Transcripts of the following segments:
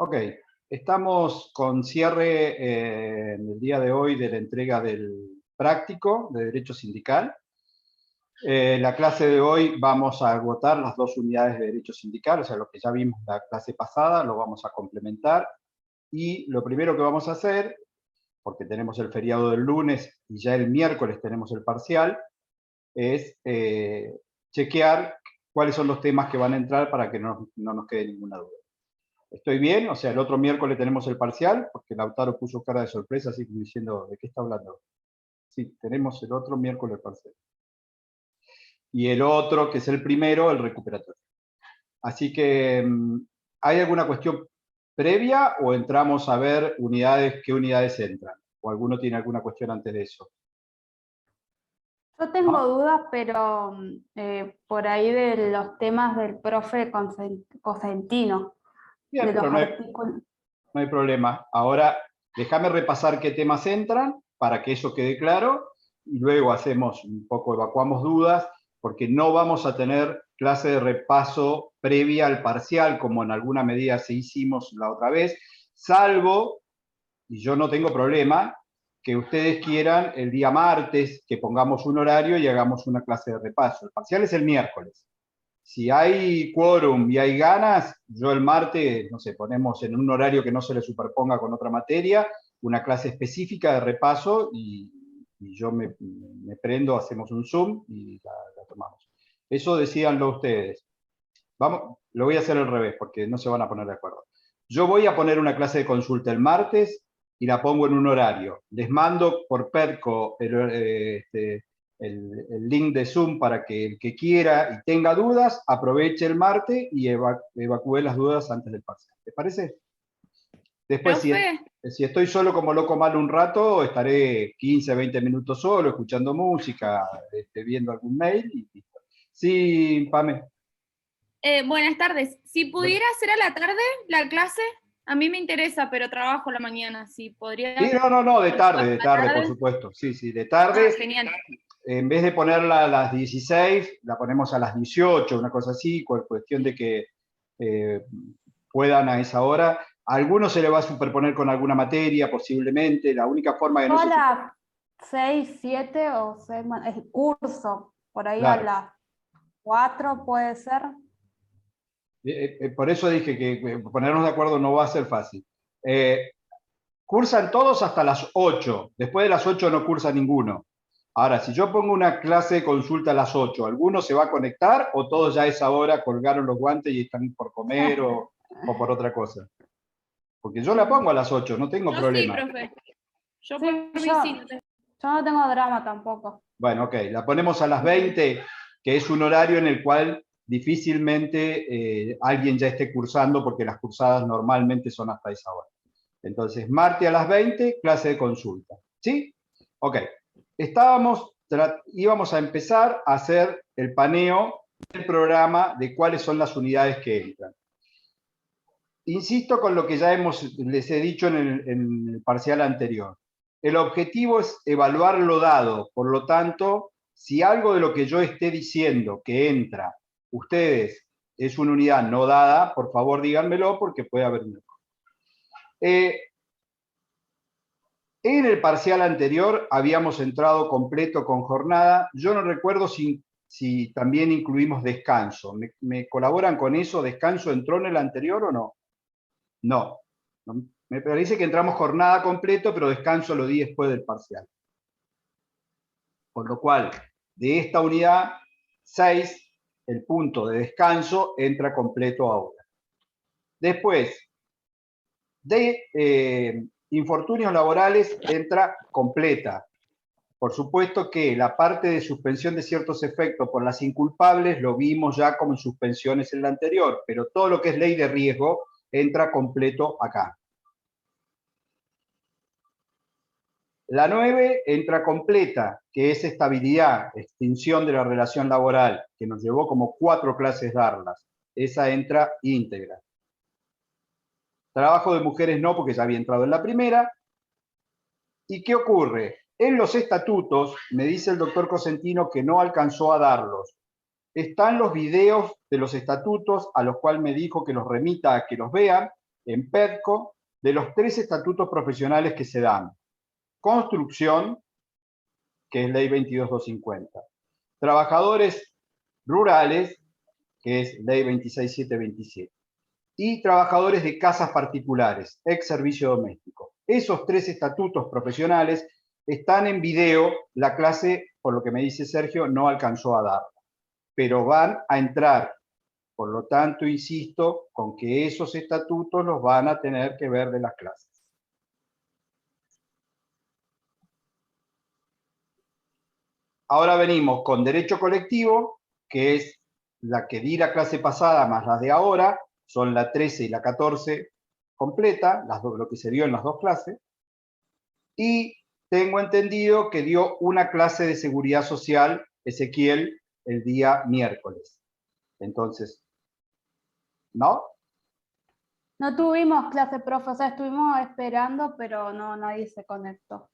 Ok, estamos con cierre en el día de hoy de la entrega del práctico de Derecho Sindical. La clase de hoy vamos a agotar las 2 unidades de Derecho Sindical, o sea, lo que ya vimos la clase pasada, lo vamos a complementar. Y lo primero que vamos a hacer, porque tenemos el feriado del lunes y ya el miércoles tenemos el parcial, es chequear cuáles son los temas que van a entrar para que no nos quede ninguna duda. ¿Estoy bien? O sea, el otro miércoles tenemos el parcial, porque Lautaro puso cara de sorpresa, así como diciendo, ¿de qué está hablando? Sí, tenemos el otro miércoles el parcial. Y el otro, que es el primero, el recuperatorio. Así que, ¿hay alguna cuestión previa o entramos a ver qué unidades entran? ¿O alguno tiene alguna cuestión antes de eso? Yo tengo ¿No? dudas, pero por ahí de los temas del profe Cosentino, Bien, de los pero artículos. no hay problema. Ahora, déjame repasar qué temas entran para que eso quede claro y luego hacemos un poco, evacuamos dudas, porque no vamos a tener clase de repaso previa al parcial, como en alguna medida se hicimos la otra vez, salvo, y yo no tengo problema, que ustedes quieran el día martes que pongamos un horario y hagamos una clase de repaso. El parcial es el miércoles. Si hay quórum y hay ganas, yo el martes, no sé, ponemos en un horario que no se le superponga con otra materia, una clase específica de repaso y yo me prendo, hacemos un Zoom y la tomamos. Eso decíanlo ustedes. Vamos, lo voy a hacer al revés porque no se van a poner de acuerdo. Yo voy a poner una clase de consulta el martes y la pongo en un horario. Les mando por Perco el link de Zoom para que el que quiera y tenga dudas, aproveche el martes y evacúe las dudas antes del parcial. ¿Les parece? Después, Profe, si estoy solo como loco mal un rato, estaré 15, 20 minutos solo, escuchando música, viendo algún mail y listo. Sí, Pame. buenas tardes. Si pudiera hacer a la tarde la clase, a mí me interesa, pero trabajo la mañana. Si Sí, podría no, por a de la tarde, por tarde. supuesto. Sí, sí, de tarde. Genial. En vez de ponerla a las 16, la ponemos a las 18, una cosa así, cuestión de que eh, puedan a esa hora. A algunos se le va a superponer con alguna materia, posiblemente. La única forma de no Yo a se superpone. las 6, 7 o 6, es curso, por ahí a Claro. las 4 puede ser. Por eso dije que ponernos de acuerdo no va a ser fácil. Cursan todos hasta las 8. Después de las 8 no cursa ninguno. Ahora, si yo pongo una clase de consulta a las 8, ¿alguno se va a conectar o todos ya a esa hora colgaron los guantes y están por comer o por otra cosa? Porque yo la pongo a las 8, no tengo Yo sí, problema. profe. Yo Sí, por mí sí. yo no tengo drama tampoco. Bueno, ok, la ponemos a las 20, que es un horario en el cual difícilmente alguien ya esté cursando porque las cursadas normalmente son hasta esa hora. Entonces, martes a las 20, clase de consulta. ¿Sí? Ok. Íbamos a empezar a hacer el paneo del programa de cuáles son las unidades que entran. Insisto con lo que ya les he dicho en el parcial anterior. El objetivo es evaluar lo dado, por lo tanto, si algo de lo que yo esté diciendo que entra, ustedes, es una unidad no dada, por favor díganmelo porque puede haber un error. En el parcial anterior habíamos entrado completo con jornada. Yo no recuerdo si también incluimos descanso. ¿Me colaboran con eso? ¿Descanso entró en el anterior o no? No. Me parece que entramos jornada completo, pero descanso lo di después del parcial. Con lo cual, de esta unidad 6, el punto de descanso entra completo ahora. Después, de infortunios laborales entra completa. Por supuesto que la parte de suspensión de ciertos efectos por las inculpables lo vimos ya como en suspensiones en la anterior, pero todo lo que es ley de riesgo entra completo acá. La 9 entra completa, que es estabilidad, extinción de la relación laboral, que nos llevó como 4 clases darlas. Esa entra íntegra. Trabajo de mujeres no, porque ya había entrado en la primera. ¿Y qué ocurre? En los estatutos, me dice el doctor Cosentino que no alcanzó a darlos. Están los videos de los estatutos, a los cuales me dijo que los remita a que los vean, en PEDCO de los 3 estatutos profesionales que se dan. Construcción, que es Ley 22250. Trabajadores rurales, que es Ley 26727. Y trabajadores de casas particulares, ex servicio doméstico. Esos 3 estatutos profesionales están en video. La clase, por lo que me dice Sergio, no alcanzó a dar, pero van a entrar. Por lo tanto, insisto con que esos estatutos los van a tener que ver de las clases. Ahora venimos con derecho colectivo, que es la que di la clase pasada más las de ahora, son la 13 y la 14 completa, lo que se dio en las 2 clases, y tengo entendido que dio una clase de seguridad social Ezequiel el día miércoles. Entonces, ¿no? No tuvimos clase, profe, o sea, estuvimos esperando, pero no, nadie se conectó.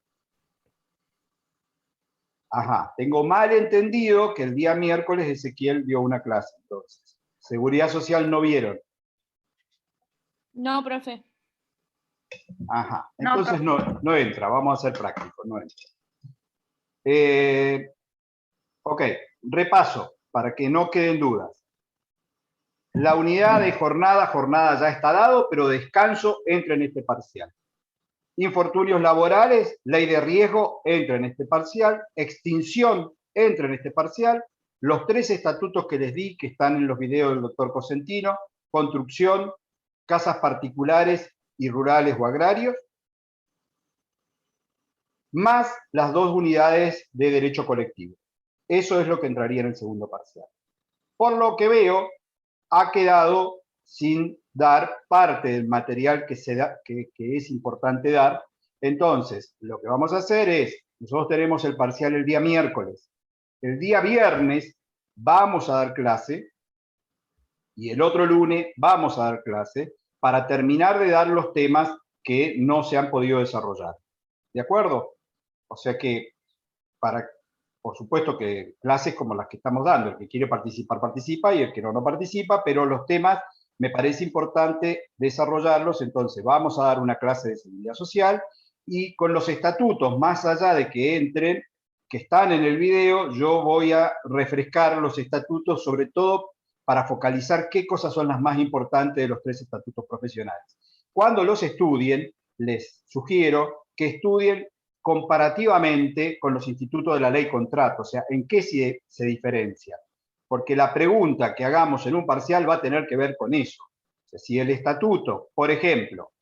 Ajá, tengo mal entendido que el día miércoles Ezequiel dio una clase, entonces. Seguridad social no vieron. No, profe. Ajá, No, entonces no entra, vamos a ser prácticos, no entra. Ok, repaso, para que no queden dudas. La unidad de jornada ya está dado, pero descanso entra en este parcial. Infortunios laborales, ley de riesgo, entra en este parcial. Extinción, entra en este parcial. Los 3 estatutos que les di, que están en los videos del doctor Cosentino, construcción, casas particulares y rurales o agrarios, más las 2 unidades de derecho colectivo. Eso es lo que entraría en el segundo parcial. Por lo que veo, ha quedado sin dar parte del material que es importante dar. Entonces, lo que vamos a hacer es, nosotros tenemos el parcial el día miércoles. El día viernes vamos a dar clase y el otro lunes vamos a dar clase para terminar de dar los temas que no se han podido desarrollar. ¿De acuerdo? O sea que, por supuesto que clases como las que estamos dando, el que quiere participar, participa, y el que no participa, pero los temas me parece importante desarrollarlos. Entonces vamos a dar una clase de seguridad social y con los estatutos, más allá de que entren, que están en el video, yo voy a refrescar los estatutos, sobre todo para focalizar qué cosas son las más importantes de los 3 estatutos profesionales. Cuando los estudien, les sugiero que estudien comparativamente con los institutos de la ley contrato, o sea, ¿en qué se diferencia? Porque la pregunta que hagamos en un parcial va a tener que ver con eso. O sea, si el estatuto, por ejemplo,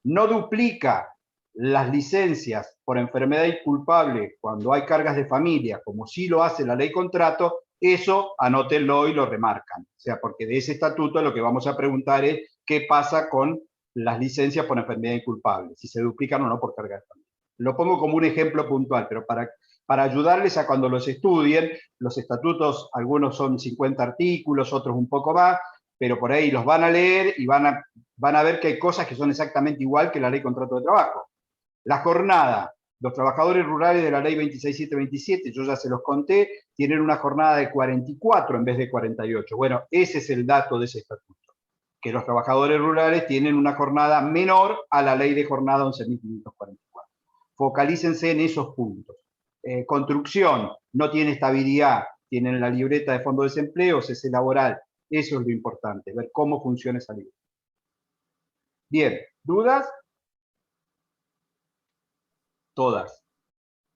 no duplica las licencias por enfermedad inculpable cuando hay cargas de familia, como sí lo hace la ley contrato, eso anótenlo y lo remarcan. O sea, porque de ese estatuto lo que vamos a preguntar es qué pasa con las licencias por enfermedad inculpable, si se duplican o no por cargas de familia. Lo pongo como un ejemplo puntual, pero para ayudarles a cuando los estudien, los estatutos, algunos son 50 artículos, otros un poco más, pero por ahí los van a leer y van a ver que hay cosas que son exactamente igual que la ley contrato de trabajo. La jornada, los trabajadores rurales de la ley 26727, yo ya se los conté, tienen una jornada de 44 en vez de 48. Bueno, ese es el dato de ese estatuto, que los trabajadores rurales tienen una jornada menor a la ley de jornada 11.544. Focalícense en esos puntos. Construcción, no tiene estabilidad, tienen la libreta de fondo de desempleo, cese laboral. Eso es lo importante, ver cómo funciona esa libreta. Bien, ¿dudas? Todas.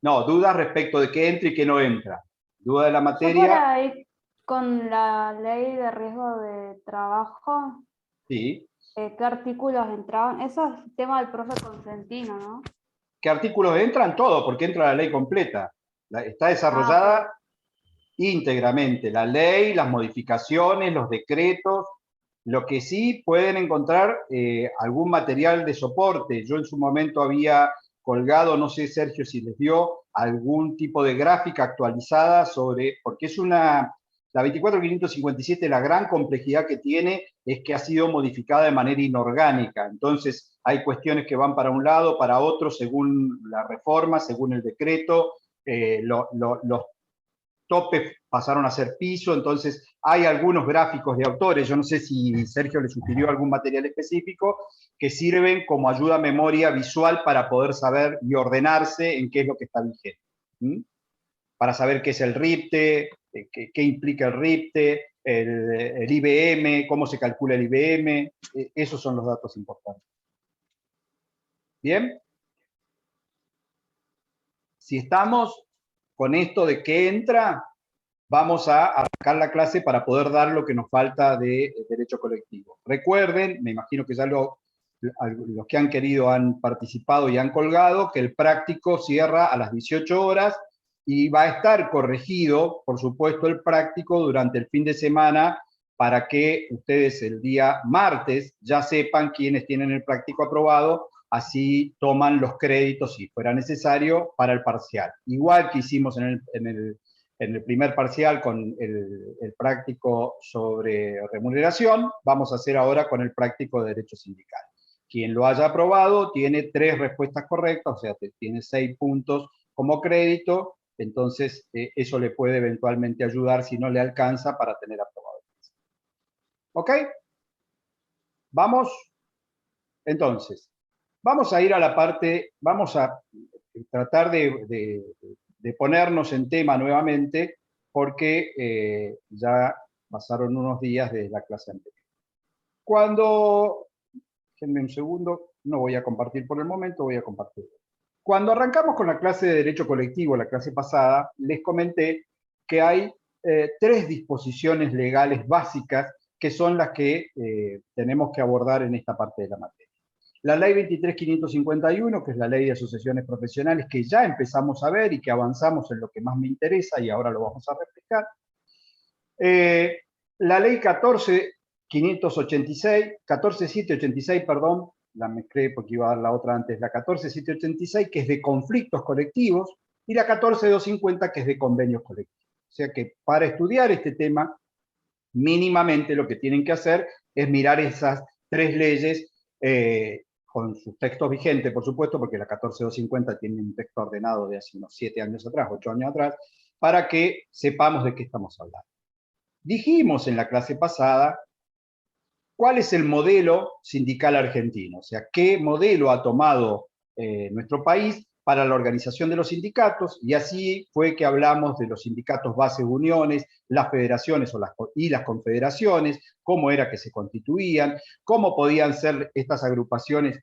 No, dudas respecto de qué entra y qué no entra. Duda de la Yo por materia. ahí, con la ley de riesgo de trabajo, Sí. ¿qué artículos entraban? Eso es el tema del profe Consentino, ¿no? ¿Qué artículos entran? Todo, porque entra la ley completa. Está desarrollada íntegramente. La ley, las modificaciones, los decretos. Lo que sí pueden encontrar algún material de soporte. Yo en su momento había colgado, no sé, Sergio, si les dio algún tipo de gráfica actualizada sobre, porque es la 24557, la gran complejidad que tiene es que ha sido modificada de manera inorgánica. Entonces, hay cuestiones que van para un lado, para otro, según la reforma, según el decreto, topes pasaron a ser piso, entonces hay algunos gráficos de autores, yo no sé si Sergio le sugirió algún material específico, que sirven como ayuda a memoria visual para poder saber y ordenarse en qué es lo que está vigente. ¿Mm? Para saber qué es el RIPTE, qué implica el RIPTE, el IBM, cómo se calcula el IBM, esos son los datos importantes. ¿Bien? Si estamos con esto de qué entra, vamos a arrancar la clase para poder dar lo que nos falta de derecho colectivo. Recuerden, me imagino que ya los que han querido han participado y han colgado, que el práctico cierra a las 18 horas y va a estar corregido, por supuesto, el práctico durante el fin de semana para que ustedes el día martes ya sepan quiénes tienen el práctico aprobado, así toman los créditos si fuera necesario para el parcial. Igual que hicimos en el primer parcial con el práctico sobre remuneración, vamos a hacer ahora con el práctico de derecho sindical. Quien lo haya aprobado tiene 3 respuestas correctas, o sea, tiene 6 puntos como crédito, entonces eso le puede eventualmente ayudar si no le alcanza para tener aprobado. ¿Ok? Vamos, entonces, vamos a ir a la parte, vamos a tratar de ponernos en tema nuevamente, porque ya pasaron unos días desde la clase anterior. Déjenme un segundo, no voy a compartir por el momento, voy a compartir. Cuando arrancamos con la clase de Derecho Colectivo, la clase pasada, les comenté que hay 3 disposiciones legales básicas que son las que tenemos que abordar en esta parte de la materia. La ley 23.551, que es la ley de asociaciones profesionales, que ya empezamos a ver y que avanzamos en lo que más me interesa y ahora lo vamos a reflejar. La ley 14.786, perdón, la mezclé porque iba a dar la otra antes, la 14.786, que es de conflictos colectivos, y la 14.250, que es de convenios colectivos. O sea que para estudiar este tema, mínimamente lo que tienen que hacer es mirar esas 3 leyes con sus textos vigentes, por supuesto, porque la 14.250 tiene un texto ordenado de hace unos 7 años atrás, 8 años atrás, para que sepamos de qué estamos hablando. Dijimos en la clase pasada cuál es el modelo sindical argentino, o sea, qué modelo ha tomado nuestro país para la organización de los sindicatos, y así fue que hablamos de los sindicatos bases uniones, las federaciones y las confederaciones, cómo era que se constituían, cómo podían ser estas agrupaciones,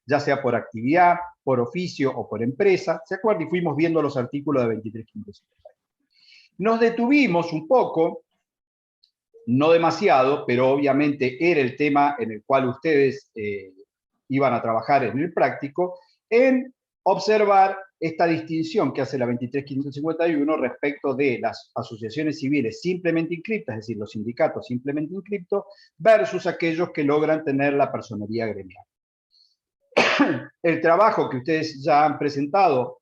ya sea por actividad, por oficio o por empresa. ¿Se acuerdan? Y fuimos viendo los artículos de 23.550. Nos detuvimos un poco, no demasiado, pero obviamente era el tema en el cual ustedes iban a trabajar en el práctico, en observar esta distinción que hace la 23.551 respecto de las asociaciones civiles simplemente inscriptas, es decir, los sindicatos simplemente inscriptos, versus aquellos que logran tener la personería gremial. El trabajo que ustedes ya han presentado,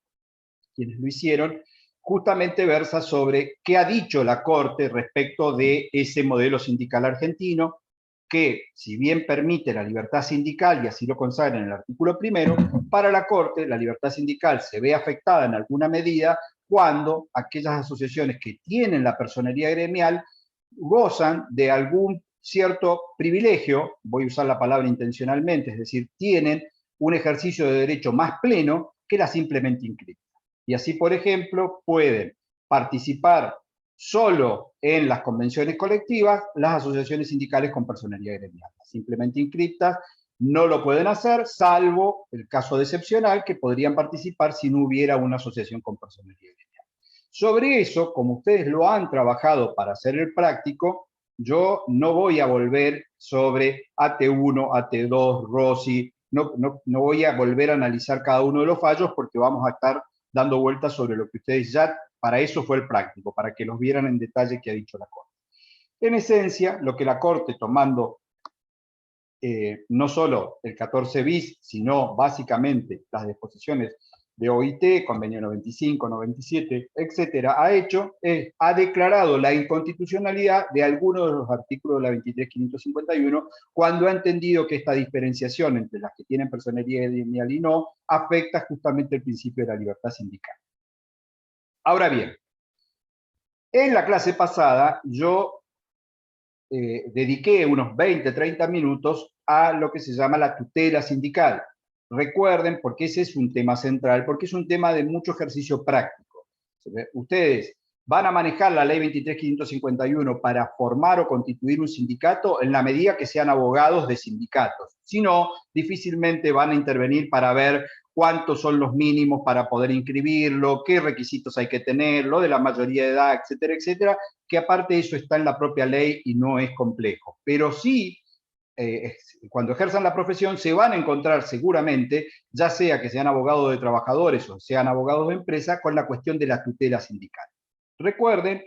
quienes lo hicieron, justamente versa sobre qué ha dicho la Corte respecto de ese modelo sindical argentino, que si bien permite la libertad sindical, y así lo consagra en el artículo 1, para la Corte la libertad sindical se ve afectada en alguna medida cuando aquellas asociaciones que tienen la personería gremial gozan de algún cierto privilegio, voy a usar la palabra intencionalmente, es decir, tienen un ejercicio de derecho más pleno que la simplemente inscripta. Y así, por ejemplo, pueden participar solo en las convenciones colectivas las asociaciones sindicales con personería gremial. Simplemente inscriptas no lo pueden hacer, salvo el caso excepcional que podrían participar si no hubiera una asociación con personería gremial. Sobre eso, como ustedes lo han trabajado para hacer el práctico, yo no voy a volver sobre AT1, AT2, ROSI, no voy a volver a analizar cada uno de los fallos porque vamos a estar dando vueltas sobre lo que ustedes ya, para eso fue el práctico, para que los vieran en detalle que ha dicho la Corte. En esencia, lo que la Corte, tomando no solo el 14 bis, sino básicamente las disposiciones de OIT, convenio 95, 97, etcétera, ha hecho, ha declarado la inconstitucionalidad de algunos de los artículos de la 23.551 cuando ha entendido que esta diferenciación entre las que tienen personería gremial y no afecta justamente el principio de la libertad sindical. Ahora bien, En la clase pasada yo dediqué unos 20, 30 minutos a lo que se llama la tutela sindical. Recuerden, porque ese es un tema central, porque es un tema de mucho ejercicio práctico. Ustedes van a manejar la ley 23.551 para formar o constituir un sindicato en la medida que sean abogados de sindicatos. Si no, difícilmente van a intervenir para ver cuántos son los mínimos para poder inscribirlo, qué requisitos hay que tener, lo de la mayoría de edad, etcétera, etcétera, que aparte eso está en la propia ley y no es complejo. Pero sí, cuando ejerzan la profesión se van a encontrar seguramente, ya sea que sean abogados de trabajadores o sean abogados de empresa, con la cuestión de la tutela sindical. Recuerden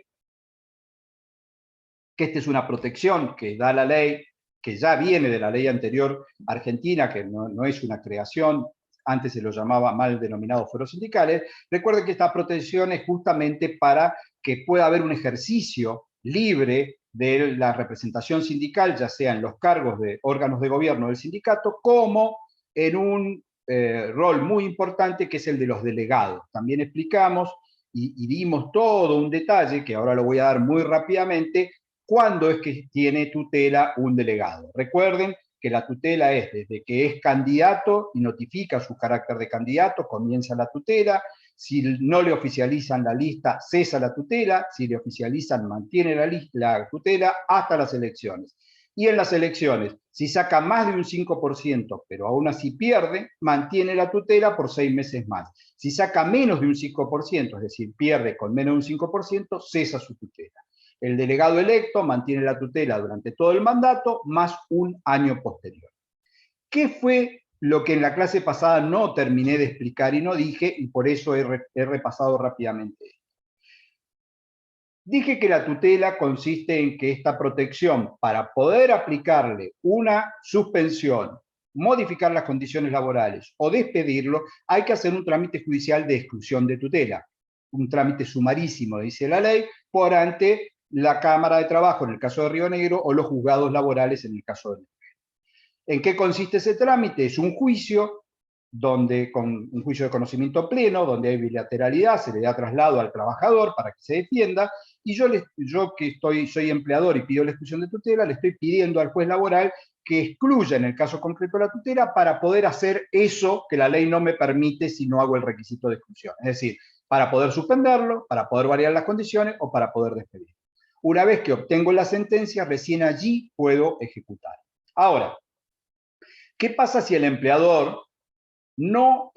que esta es una protección que da la ley, que ya viene de la ley anterior argentina, que no es una creación, antes se lo llamaba mal denominados fueros sindicales. Recuerden que esta protección es justamente para que pueda haber un ejercicio libre de la representación sindical, ya sea en los cargos de órganos de gobierno del sindicato, como en un rol muy importante que es el de los delegados. También explicamos y dimos todo un detalle, que ahora lo voy a dar muy rápidamente, cuándo es que tiene tutela un delegado. Recuerden que la tutela es desde que es candidato y notifica su carácter de candidato, comienza la tutela. Si no le oficializan la lista, cesa la tutela. Si le oficializan, mantiene la tutela hasta las elecciones. Y en las elecciones, si saca más de un 5%, pero aún así pierde, mantiene la tutela por 6 meses más. Si saca menos de un 5%, es decir, pierde con menos de un 5%, cesa su tutela. El delegado electo mantiene la tutela durante todo el mandato, más un año posterior. ¿Qué fue lo que en la clase pasada no terminé de explicar y no dije, y por eso he repasado rápidamente? Dije que la tutela consiste en que esta protección, para poder aplicarle una suspensión, modificar las condiciones laborales o despedirlo, hay que hacer un trámite judicial de exclusión de tutela. Un trámite sumarísimo, dice la ley, por ante la Cámara de Trabajo en el caso de Río Negro o los juzgados laborales en el caso de Río Negro. ¿En qué consiste ese trámite? Es un juicio con un juicio de conocimiento pleno, donde hay bilateralidad, se le da traslado al trabajador para que se defienda, y yo que soy empleador y pido la exclusión de tutela, le estoy pidiendo al juez laboral que excluya en el caso concreto la tutela para poder hacer eso que la ley no me permite si no hago el requisito de exclusión. Es decir, para poder suspenderlo, para poder variar las condiciones o para poder despedirlo. Una vez que obtengo la sentencia, recién allí puedo ejecutar. Ahora, ¿qué pasa si el empleador no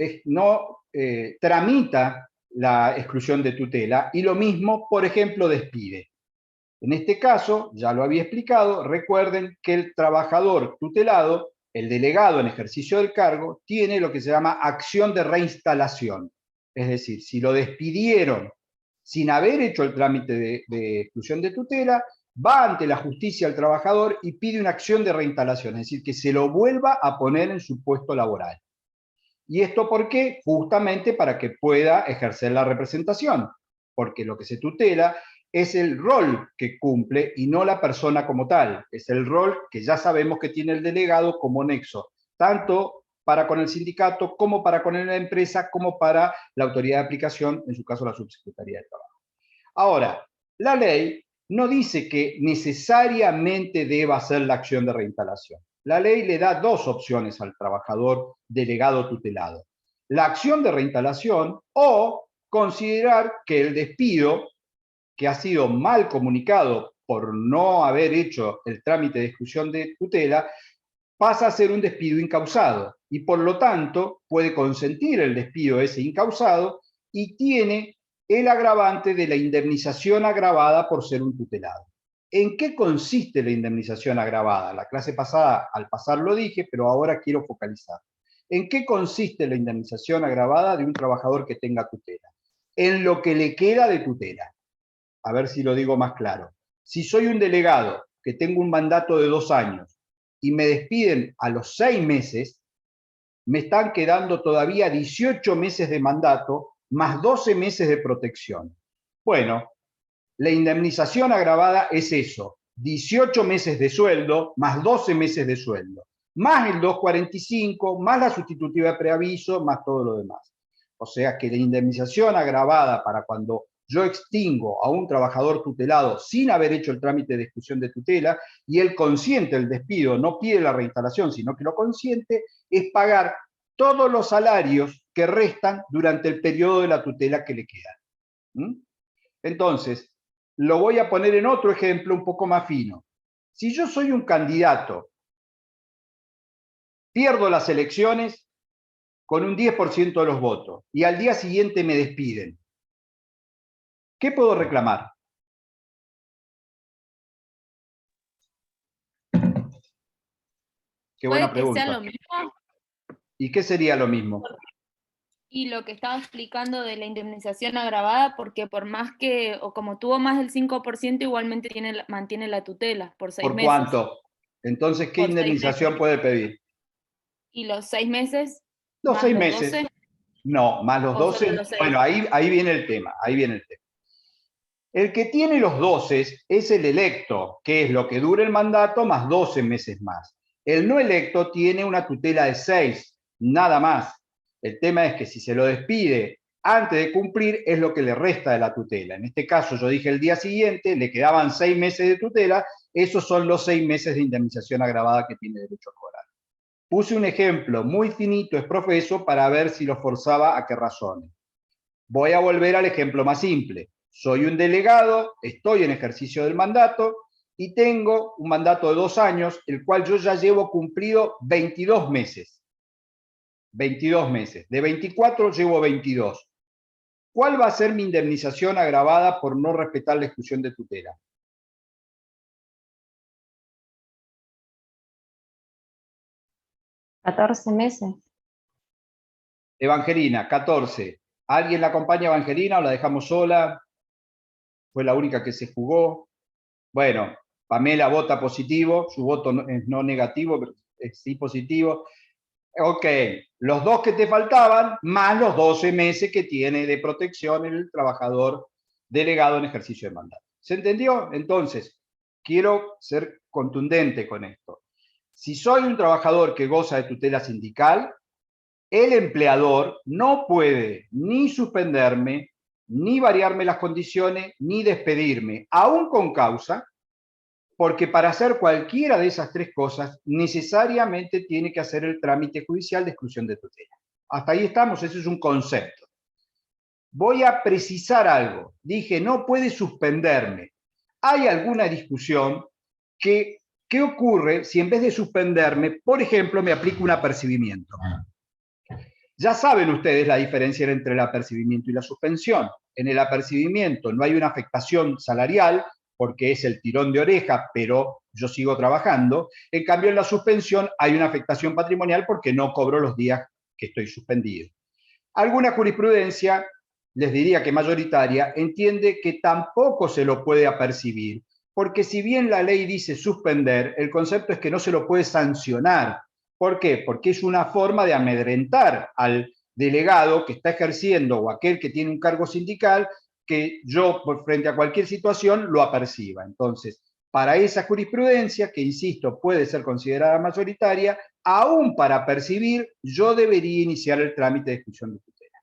tramita la exclusión de tutela y lo mismo, por ejemplo, despide? En este caso, ya lo había explicado, recuerden que el trabajador tutelado, el delegado en ejercicio del cargo, tiene lo que se llama acción de reinstalación. Es decir, si lo despidieron sin haber hecho el trámite de exclusión de tutela, va ante la justicia al trabajador y pide una acción de reinstalación, es decir, que se lo vuelva a poner en su puesto laboral. ¿Y esto por qué? Justamente para que pueda ejercer la representación, porque lo que se tutela es el rol que cumple y no la persona como tal. Es el rol que ya sabemos que tiene el delegado como nexo, tanto para con el sindicato, como para con la empresa, como para la autoridad de aplicación, en su caso la subsecretaría de Trabajo. Ahora, la ley no dice que necesariamente deba hacer la acción de reinstalación. La ley le da dos opciones al trabajador delegado tutelado: la acción de reinstalación o considerar que el despido, que ha sido mal comunicado por no haber hecho el trámite de exclusión de tutela, pasa a ser un despido incausado y por lo tanto puede consentir el despido ese incausado y tiene el agravante de la indemnización agravada por ser un tutelado. ¿En qué consiste la indemnización agravada? La clase pasada, al pasar, lo dije, pero ahora quiero focalizar. ¿En qué consiste la indemnización agravada de un trabajador que tenga tutela? En lo que le queda de tutela. A ver si lo digo más claro. Si soy un delegado que tengo un mandato de 2 años y me despiden a los 6 meses, me están quedando todavía 18 meses de mandato más 12 meses de protección. Bueno, la indemnización agravada es eso: 18 meses de sueldo más 12 meses de sueldo, más el 245, más la sustitutiva de preaviso, más todo lo demás. O sea que la indemnización agravada para cuando yo extingo a un trabajador tutelado sin haber hecho el trámite de exclusión de tutela, y él consiente el despido, no pide la reinstalación, sino que lo consiente, es pagar todos los salarios que restan durante el periodo de la tutela que le queda. ¿Mm? Entonces, lo voy a poner en otro ejemplo un poco más fino. Si yo soy un candidato, pierdo las elecciones con un 10% de los votos y al día siguiente me despiden, ¿qué puedo reclamar? Qué buena Puede que sea pregunta. lo mismo. ¿Y qué sería lo mismo? Y lo que estaba explicando de la indemnización agravada, porque por más que, o como tuvo más del 5%, igualmente mantiene la tutela por 6 ¿Por meses. cuánto? Entonces, ¿qué Por 6 indemnización meses. puede pedir? ¿Y los 6 meses? Los ¿Más 6 los meses. 12? No, más los ¿O solo 12. los 6? Bueno, ahí viene el tema, ahí viene el tema. El que tiene los 12 es el electo, que es lo que dura el mandato más 12 meses más. El no electo tiene una tutela de 6, nada más. El tema es que si se lo despide antes de cumplir, es lo que le resta de la tutela. En este caso, yo dije el día siguiente, le quedaban 6 meses de tutela, esos son los 6 meses de indemnización agravada que tiene derecho a cobrar. Puse un ejemplo muy finito, es profeso, para ver si lo forzaba a que razone. Voy a volver al ejemplo más simple. Soy un delegado, estoy en ejercicio del mandato y tengo un mandato de 2 años, el cual yo ya llevo cumplido 22 meses. 22 meses. De 24 llevo 22. ¿Cuál va a ser mi indemnización agravada por no respetar la exclusión de tutela? ¿14 meses? Evangelina, 14. ¿Alguien la acompaña a Evangelina o la dejamos sola? Fue la única que se jugó. Bueno, Pamela vota positivo, su voto es no negativo, pero es sí positivo. Ok, los 2 que te faltaban, más los 12 meses que tiene de protección el trabajador delegado en ejercicio de mandato. ¿Se entendió? Entonces, quiero ser contundente con esto. Si soy un trabajador que goza de tutela sindical, el empleador no puede ni suspenderme, ni variarme las condiciones, ni despedirme, aún con causa, porque para hacer cualquiera de esas 3 cosas, necesariamente tiene que hacer el trámite judicial de exclusión de tutela. Hasta ahí estamos, ese es un concepto. Voy a precisar algo. Dije, no puede suspenderme. Hay alguna discusión que, ¿qué ocurre si en vez de suspenderme, por ejemplo, me aplico un apercibimiento? Ya saben ustedes la diferencia entre el apercibimiento y la suspensión. En el apercibimiento no hay una afectación salarial, porque es el tirón de oreja, pero yo sigo trabajando. En cambio, en la suspensión hay una afectación patrimonial porque no cobro los días que estoy suspendido. Alguna jurisprudencia, les diría que mayoritaria, entiende que tampoco se lo puede apercibir, porque si bien la ley dice suspender, el concepto es que no se lo puede sancionar. ¿Por qué? Porque es una forma de amedrentar al delegado que está ejerciendo o aquel que tiene un cargo sindical, que yo, por frente a cualquier situación, lo aperciba. Entonces, para esa jurisprudencia, que insisto, puede ser considerada mayoritaria, aún para percibir, yo debería iniciar el trámite de exclusión de tutela.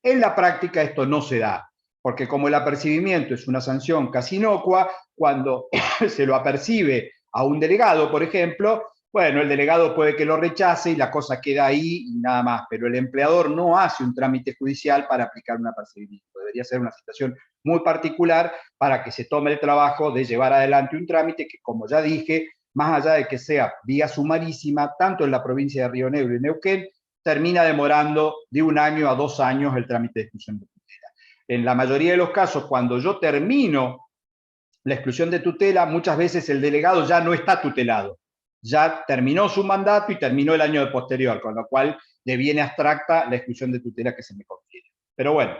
En la práctica esto no se da, porque como el apercibimiento es una sanción casi inocua, cuando se lo apercibe a un delegado, por ejemplo, bueno, el delegado puede que lo rechace y la cosa queda ahí y nada más, pero el empleador no hace un trámite judicial para aplicar un apercibimiento. Debería ser una situación muy particular para que se tome el trabajo de llevar adelante un trámite que, como ya dije, más allá de que sea vía sumarísima, tanto en la provincia de Río Negro y Neuquén, termina demorando de 1 año a 2 años el trámite de exclusión de tutela. En la mayoría de los casos, cuando yo termino la exclusión de tutela, muchas veces el delegado ya no está tutelado, ya terminó su mandato y terminó el año posterior, con lo cual le viene abstracta la exclusión de tutela que se me confiere. Pero bueno,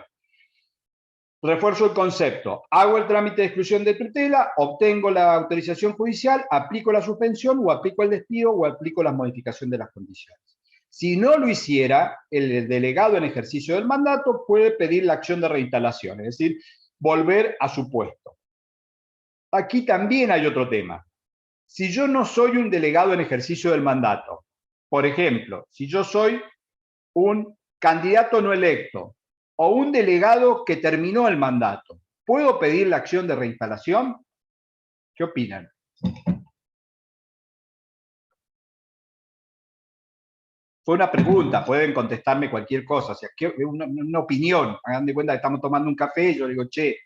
refuerzo el concepto. Hago el trámite de exclusión de tutela, obtengo la autorización judicial, aplico la suspensión o aplico el despido o aplico la modificación de las condiciones. Si no lo hiciera, el delegado en ejercicio del mandato puede pedir la acción de reinstalación, es decir, volver a su puesto. Aquí también hay otro tema. Si yo no soy un delegado en ejercicio del mandato, por ejemplo, si yo soy un candidato no electo o un delegado que terminó el mandato, ¿puedo pedir la acción de reinstalación? ¿Qué opinan? Fue una pregunta, pueden contestarme cualquier cosa, o sea, una opinión, hagan de cuenta que estamos tomando un café y yo digo, che,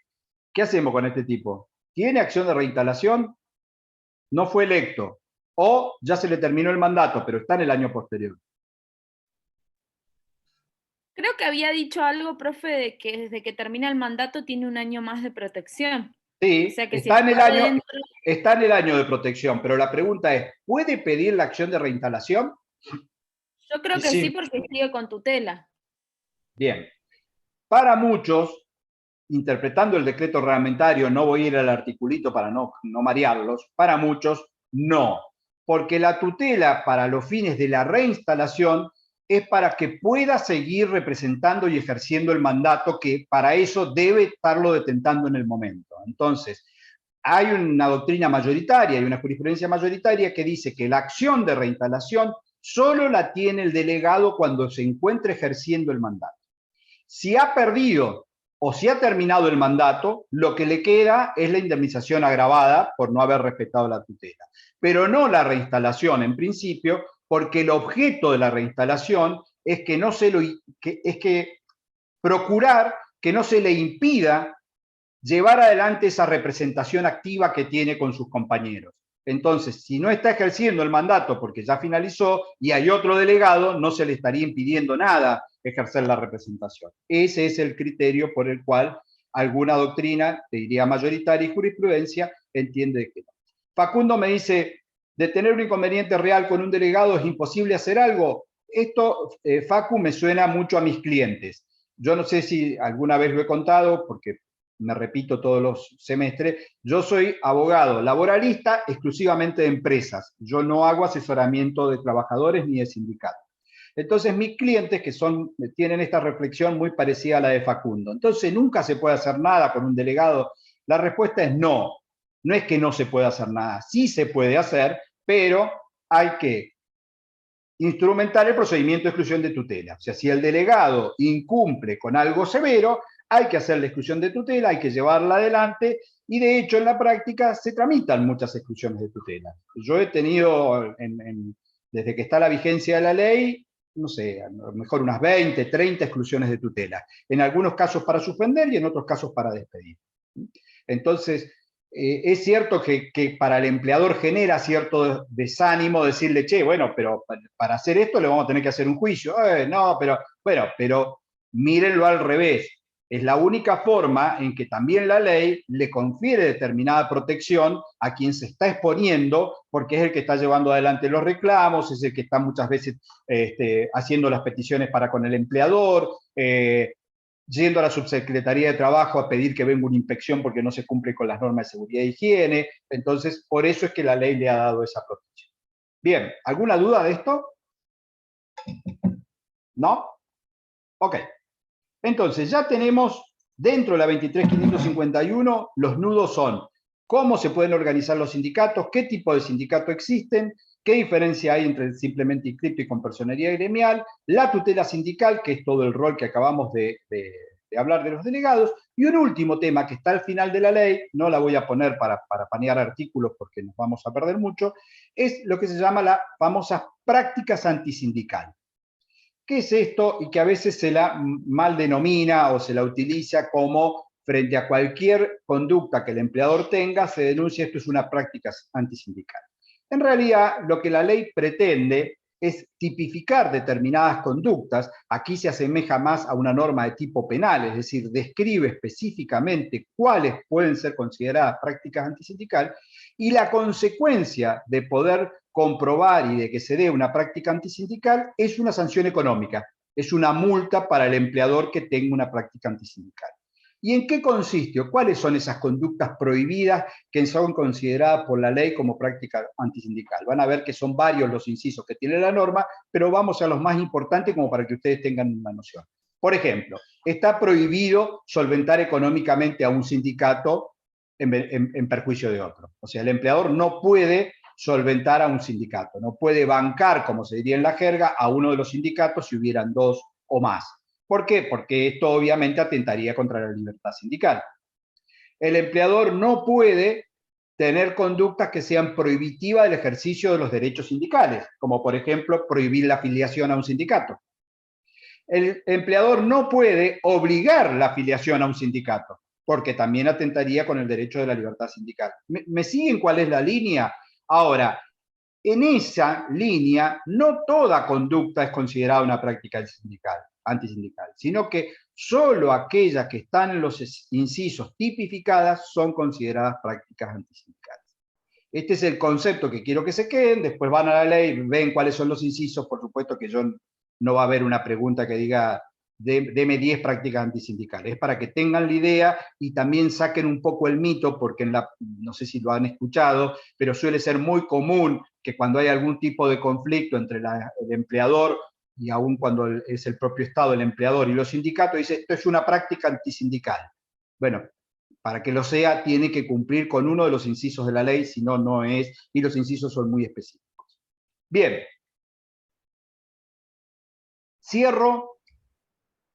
¿qué hacemos con este tipo? ¿Tiene acción de reinstalación? No fue electo, o ya se le terminó el mandato, pero está en el año posterior. Creo que había dicho algo, profe, de que desde que termina el mandato tiene un año más de protección. Sí, O sea que si está en el año, dentro, está en el año de protección, pero la pregunta es, ¿puede pedir la acción de reinstalación? yo creo Y que sí sí, porque sigue con tutela. bien. Para muchos, interpretando el decreto reglamentario, no voy a ir al articulito para no marearlos, para muchos no, porque la tutela para los fines de la reinstalación es para que pueda seguir representando y ejerciendo el mandato que para eso debe estarlo detentando en el momento. Entonces, hay una doctrina mayoritaria y una jurisprudencia mayoritaria que dice que la acción de reinstalación solo la tiene el delegado cuando se encuentre ejerciendo el mandato. Si ha perdido o si ha terminado el mandato, lo que le queda es la indemnización agravada por no haber respetado la tutela, pero no la reinstalación en principio, porque el objeto de la reinstalación es que no se lo, es que procurar que no se le impida llevar adelante esa representación activa que tiene con sus compañeros. Entonces, si no está ejerciendo el mandato porque ya finalizó y hay otro delegado, no se le estaría impidiendo nada ejercer la representación. Ese es el criterio por el cual alguna doctrina, te diría mayoritaria y jurisprudencia, entiende que no. Facundo me dice, de tener un inconveniente real con un delegado es imposible hacer algo. Esto, Facu, me suena mucho a mis clientes. Yo no sé si alguna vez lo he contado, porque me repito todos los semestres, yo soy abogado laboralista exclusivamente de empresas. Yo no hago asesoramiento de trabajadores ni de sindicatos. Entonces, mis clientes que tienen esta reflexión muy parecida a la de Facundo. Entonces, nunca se puede hacer nada con un delegado. La respuesta es no. No es que no se pueda hacer nada. Sí se puede hacer, pero hay que instrumentar el procedimiento de exclusión de tutela. O sea, si el delegado incumple con algo severo, hay que hacer la exclusión de tutela, hay que llevarla adelante, y de hecho en la práctica se tramitan muchas exclusiones de tutela. Yo he tenido, desde que está la vigencia de la ley, no sé, a lo mejor unas 20, 30 exclusiones de tutela. En algunos casos para suspender y en otros casos para despedir. Entonces, es cierto que para el empleador genera cierto desánimo decirle, che, bueno, pero para hacer esto le vamos a tener que hacer un juicio. No, pero, bueno, pero mírenlo al revés. Es la única forma en que también la ley le confiere determinada protección a quien se está exponiendo, porque es el que está llevando adelante los reclamos, es el que está muchas veces haciendo las peticiones para con el empleador, yendo a la subsecretaría de Trabajo a pedir que venga una inspección porque no se cumple con las normas de seguridad e higiene. Entonces, por eso es que la ley le ha dado esa protección. Bien, ¿alguna duda de esto? ¿No? Ok. Entonces, ya tenemos dentro de la 23.551, los nudos son cómo se pueden organizar los sindicatos, qué tipo de sindicato existen, qué diferencia hay entre simplemente inscripto y con personería gremial, la tutela sindical, que es todo el rol que acabamos de hablar de los delegados, y un último tema que está al final de la ley, no la voy a poner para panear artículos porque nos vamos a perder mucho, es lo que se llama la famosa prácticas antisindicales. ¿Qué es esto? Y que a veces se la mal denomina o se la utiliza como frente a cualquier conducta que el empleador tenga, se denuncia esto es una práctica antisindical. En realidad, lo que la ley pretende es tipificar determinadas conductas. Aquí se asemeja más a una norma de tipo penal, es decir, describe específicamente cuáles pueden ser consideradas prácticas antisindicales y la consecuencia de poder comprobar y de que se dé una práctica antisindical es una sanción económica, es una multa para el empleador que tenga una práctica antisindical. ¿Y en qué consiste o cuáles son esas conductas prohibidas que son consideradas por la ley como práctica antisindical? Van a ver que son varios los incisos que tiene la norma, pero vamos a los más importantes como para que ustedes tengan una noción. Por ejemplo, está prohibido solventar económicamente a un sindicato en perjuicio de otro. O sea, el empleador no puede solventar a un sindicato, no puede bancar, como se diría en la jerga, a uno de los sindicatos si hubieran dos o más. ¿Por qué? Porque esto obviamente atentaría contra la libertad sindical. El empleador no puede tener conductas que sean prohibitivas del ejercicio de los derechos sindicales, como por ejemplo prohibir la afiliación a un sindicato. El empleador no puede obligar la afiliación a un sindicato, porque también atentaría con el derecho de la libertad sindical. ¿Me siguen cuál es la línea? Ahora, en esa línea, no toda conducta es considerada una práctica sindical, antisindical, sino que solo aquellas que están en los incisos tipificadas son consideradas prácticas antisindicales. Este es el concepto que quiero que se queden, después van a la ley, ven cuáles son los incisos, por supuesto que yo no va a haber una pregunta que diga deme 10 prácticas antisindicales, es para que tengan la idea y también saquen un poco el mito, porque no sé si lo han escuchado, pero suele ser muy común que cuando hay algún tipo de conflicto entre el empleador y aún cuando es el propio Estado, el empleador y los sindicatos, dice, esto es una práctica antisindical. Bueno, para que lo sea, tiene que cumplir con uno de los incisos de la ley, si no, no es, y los incisos son muy específicos. Bien. Cierro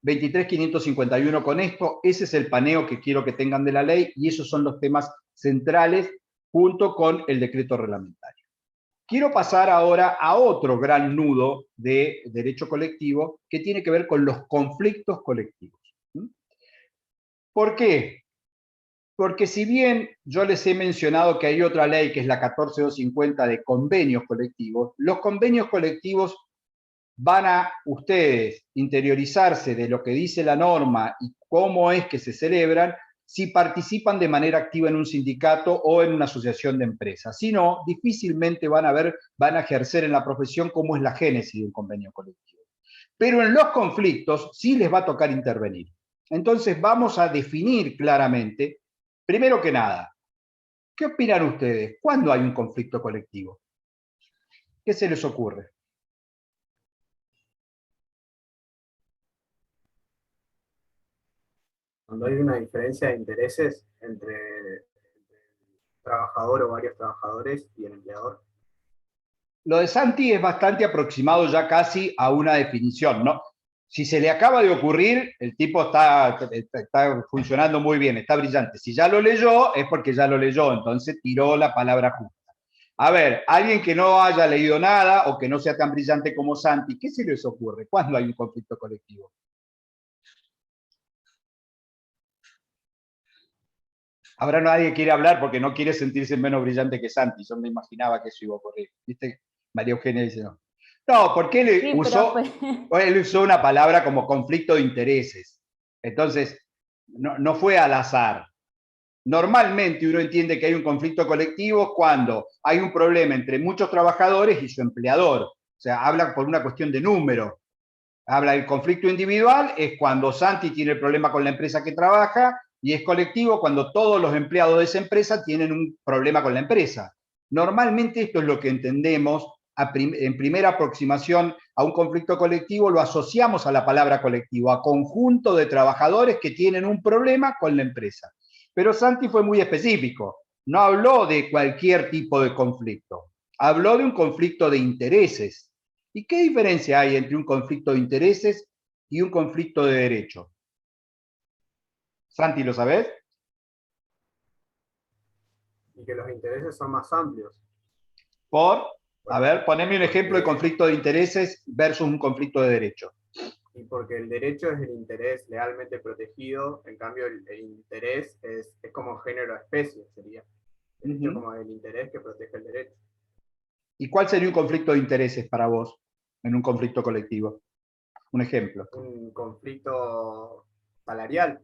23.551 con esto. Ese es el paneo que quiero que tengan de la ley y esos son los temas centrales junto con el decreto reglamentario. Quiero pasar ahora a otro gran nudo de derecho colectivo que tiene que ver con los conflictos colectivos. ¿Por qué? Porque si bien yo les he mencionado que hay otra ley que es la 14250 de convenios colectivos, los convenios colectivos van a ustedes interiorizarse de lo que dice la norma y cómo es que se celebran si participan de manera activa en un sindicato o en una asociación de empresas. Si no, difícilmente van a ejercer en la profesión cómo es la génesis de un convenio colectivo. Pero en los conflictos sí les va a tocar intervenir. Entonces vamos a definir claramente, primero que nada, ¿qué opinan ustedes? ¿Cuándo hay un conflicto colectivo? ¿Qué se les ocurre? Cuando hay una diferencia de intereses entre el trabajador o varios trabajadores y el empleador. Lo de Santi es bastante aproximado ya casi a una definición, ¿no? Si se le acaba de ocurrir, el tipo está funcionando muy bien, está brillante. Si ya lo leyó, es porque ya lo leyó, entonces tiró la palabra justa. A ver, alguien que no haya leído nada o que no sea tan brillante como Santi, ¿qué se les ocurre? ¿Cuándo hay un conflicto colectivo? Ahora nadie quiere hablar porque no quiere sentirse menos brillante que Santi. Yo me imaginaba que eso iba a ocurrir. ¿Viste? María Eugenia dice no. No, porque él usó una palabra como conflicto de intereses. Entonces, no fue al azar. Normalmente uno entiende que hay un conflicto colectivo cuando hay un problema entre muchos trabajadores y su empleador. O sea, habla por una cuestión de número. Habla del conflicto individual, es cuando Santi tiene el problema con la empresa que trabaja, y es colectivo cuando todos los empleados de esa empresa tienen un problema con la empresa. Normalmente esto es lo que entendemos en primera aproximación a un conflicto colectivo, lo asociamos a la palabra colectivo, a conjunto de trabajadores que tienen un problema con la empresa. Pero Santi fue muy específico, no habló de cualquier tipo de conflicto, habló de un conflicto de intereses. ¿Y qué diferencia hay entre un conflicto de intereses y un conflicto de derecho? Santi, ¿lo sabés? Y que los intereses son más amplios. A ver, poneme un ejemplo de conflicto de intereses versus un conflicto de derecho. Y porque el derecho es el interés legalmente protegido, en cambio el interés es como género especie, sería. El derecho como el interés que protege el derecho. ¿Y cuál sería un conflicto de intereses para vos en un conflicto colectivo? Un ejemplo. Un conflicto salarial.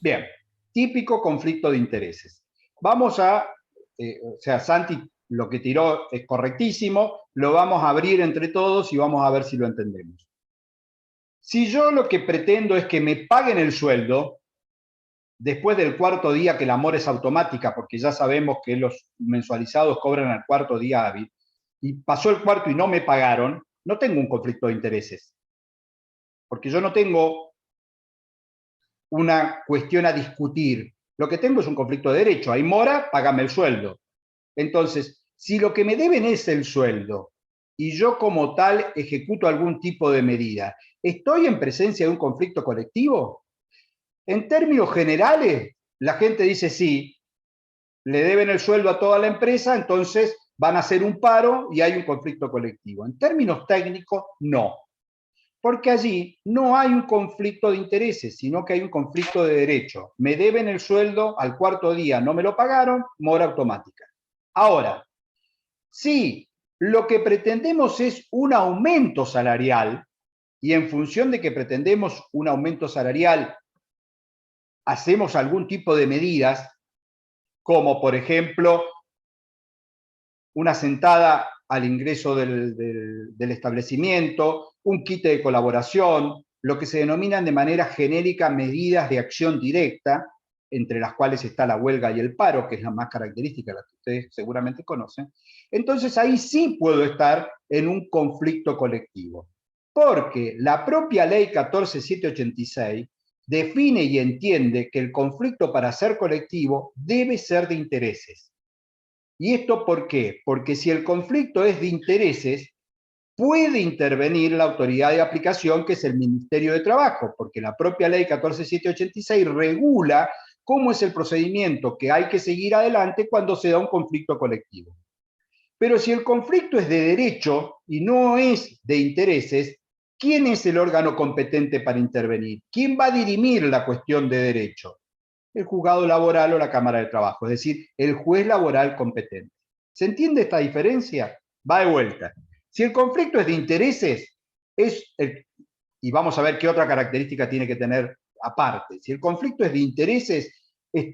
Bien, típico conflicto de intereses. Vamos o sea, Santi lo que tiró es correctísimo, lo vamos a abrir entre todos y vamos a ver si lo entendemos. Si yo lo que pretendo es que me paguen el sueldo, después del cuarto día, que la mora es automática, porque ya sabemos que los mensualizados cobran al cuarto día hábil, y pasó el cuarto y no me pagaron, no tengo un conflicto de intereses. Porque yo no tengo una cuestión a discutir. Lo que tengo es un conflicto de derecho. Hay mora, págame el sueldo. Entonces, si lo que me deben es el sueldo y yo como tal ejecuto algún tipo de medida ¿estoy en presencia de un conflicto colectivo? En términos generales, la gente dice sí, le deben el sueldo a toda la empresa, entonces van a hacer un paro y hay un conflicto colectivo. En términos técnicos, no. Porque allí no hay un conflicto de intereses, sino que hay un conflicto de derecho. Me deben el sueldo, al cuarto día no me lo pagaron, mora automática. Ahora, si lo que pretendemos es un aumento salarial, y en función de que pretendemos un aumento salarial, hacemos algún tipo de medidas, como por ejemplo, una sentada al ingreso del establecimiento, un quite de colaboración, lo que se denominan de manera genérica medidas de acción directa, entre las cuales está la huelga y el paro, que es la más característica, la que ustedes seguramente conocen. Entonces ahí sí puedo estar en un conflicto colectivo, porque la propia ley 14786 define y entiende que el conflicto para ser colectivo debe ser de intereses. ¿Y esto por qué? Porque si el conflicto es de intereses, puede intervenir la autoridad de aplicación, que es el Ministerio de Trabajo, porque la propia ley 14786 regula cómo es el procedimiento que hay que seguir adelante cuando se da un conflicto colectivo. Pero si el conflicto es de derecho y no es de intereses, ¿quién es el órgano competente para intervenir? ¿Quién va a dirimir la cuestión de derecho? El juzgado laboral o la Cámara de Trabajo, es decir, el juez laboral competente. ¿Se entiende esta diferencia? Va de vuelta. Si el conflicto es de intereses, y vamos a ver qué otra característica tiene que tener aparte. Si el conflicto es de intereses,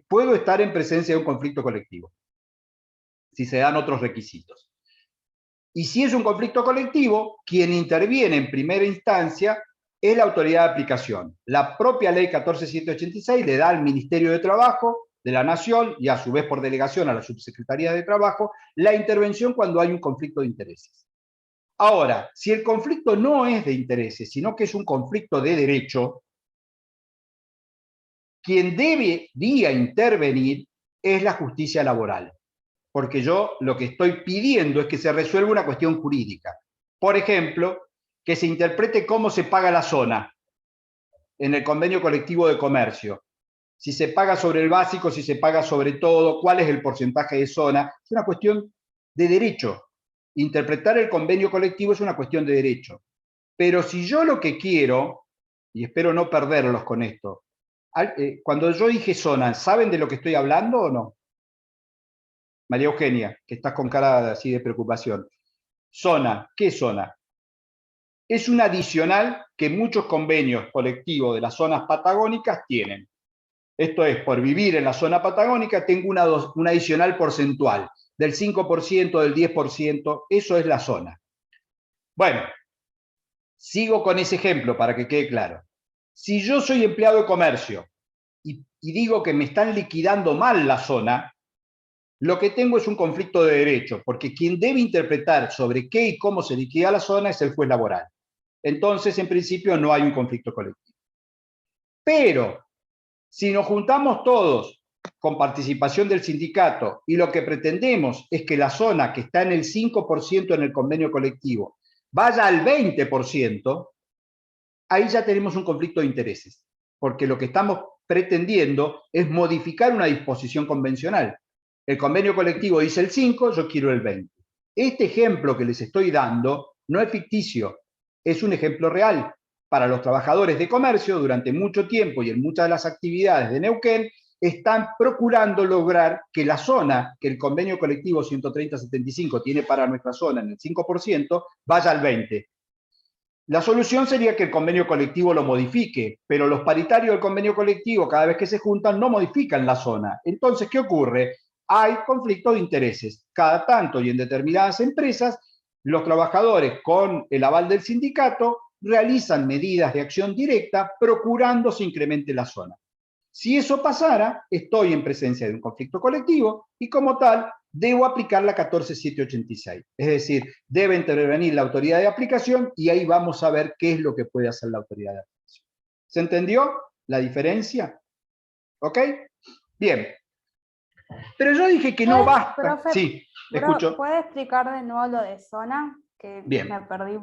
puedo estar en presencia de un conflicto colectivo, si se dan otros requisitos. Y si es un conflicto colectivo, quien interviene en primera instancia es la autoridad de aplicación. La propia ley 14786 le da al Ministerio de Trabajo de la Nación y a su vez por delegación a la Subsecretaría de Trabajo la intervención cuando hay un conflicto de intereses. Ahora, si el conflicto no es de intereses, sino que es un conflicto de derecho, quien debería intervenir es la justicia laboral. Porque yo lo que estoy pidiendo es que se resuelva una cuestión jurídica. Por ejemplo, que se interprete cómo se paga la zona en el convenio colectivo de comercio. Si se paga sobre el básico, si se paga sobre todo, cuál es el porcentaje de zona. Es una cuestión de derecho. Interpretar el convenio colectivo es una cuestión de derecho. Pero si yo lo que quiero, y espero no perderlos con esto, cuando yo dije zona, ¿saben de lo que estoy hablando o no? María Eugenia, que estás con cara así de preocupación. Zona, ¿qué es zona? Es un adicional que muchos convenios colectivos de las zonas patagónicas tienen. Esto es, por vivir en la zona patagónica tengo un adicional porcentual, del 5%, del 10%, eso es la zona. Bueno, sigo con ese ejemplo para que quede claro. Si yo soy empleado de comercio y digo que me están liquidando mal la zona, lo que tengo es un conflicto de derecho, porque quien debe interpretar sobre qué y cómo se liquida la zona es el juez laboral. Entonces, en principio, no hay un conflicto colectivo. Pero, si nos juntamos todos con participación del sindicato y lo que pretendemos es que la zona que está en el 5% en el convenio colectivo vaya al 20%, ahí ya tenemos un conflicto de intereses, porque lo que estamos pretendiendo es modificar una disposición convencional. El convenio colectivo dice el 5, yo quiero el 20. Este ejemplo que les estoy dando no es ficticio, es un ejemplo real. Para los trabajadores de comercio, durante mucho tiempo y en muchas de las actividades de Neuquén, están procurando lograr que la zona que el convenio colectivo 130.75 tiene para nuestra zona en el 5%, vaya al 20%. La solución sería que el convenio colectivo lo modifique, pero los paritarios del convenio colectivo, cada vez que se juntan, no modifican la zona. Entonces, ¿qué ocurre? Hay conflicto de intereses. Cada tanto y en determinadas empresas, los trabajadores, con el aval del sindicato, realizan medidas de acción directa procurando se incremente la zona. Si eso pasara, estoy en presencia de un conflicto colectivo y como tal, debo aplicar la 14786. Es decir, debe intervenir la autoridad de aplicación y ahí vamos a ver qué es lo que puede hacer la autoridad de aplicación. ¿Se entendió la diferencia? ¿Ok? Bien. Pero yo dije que no basta. Profe, Sí, escucho. ¿puede explicar de nuevo lo de zona? Que Bien. me perdí.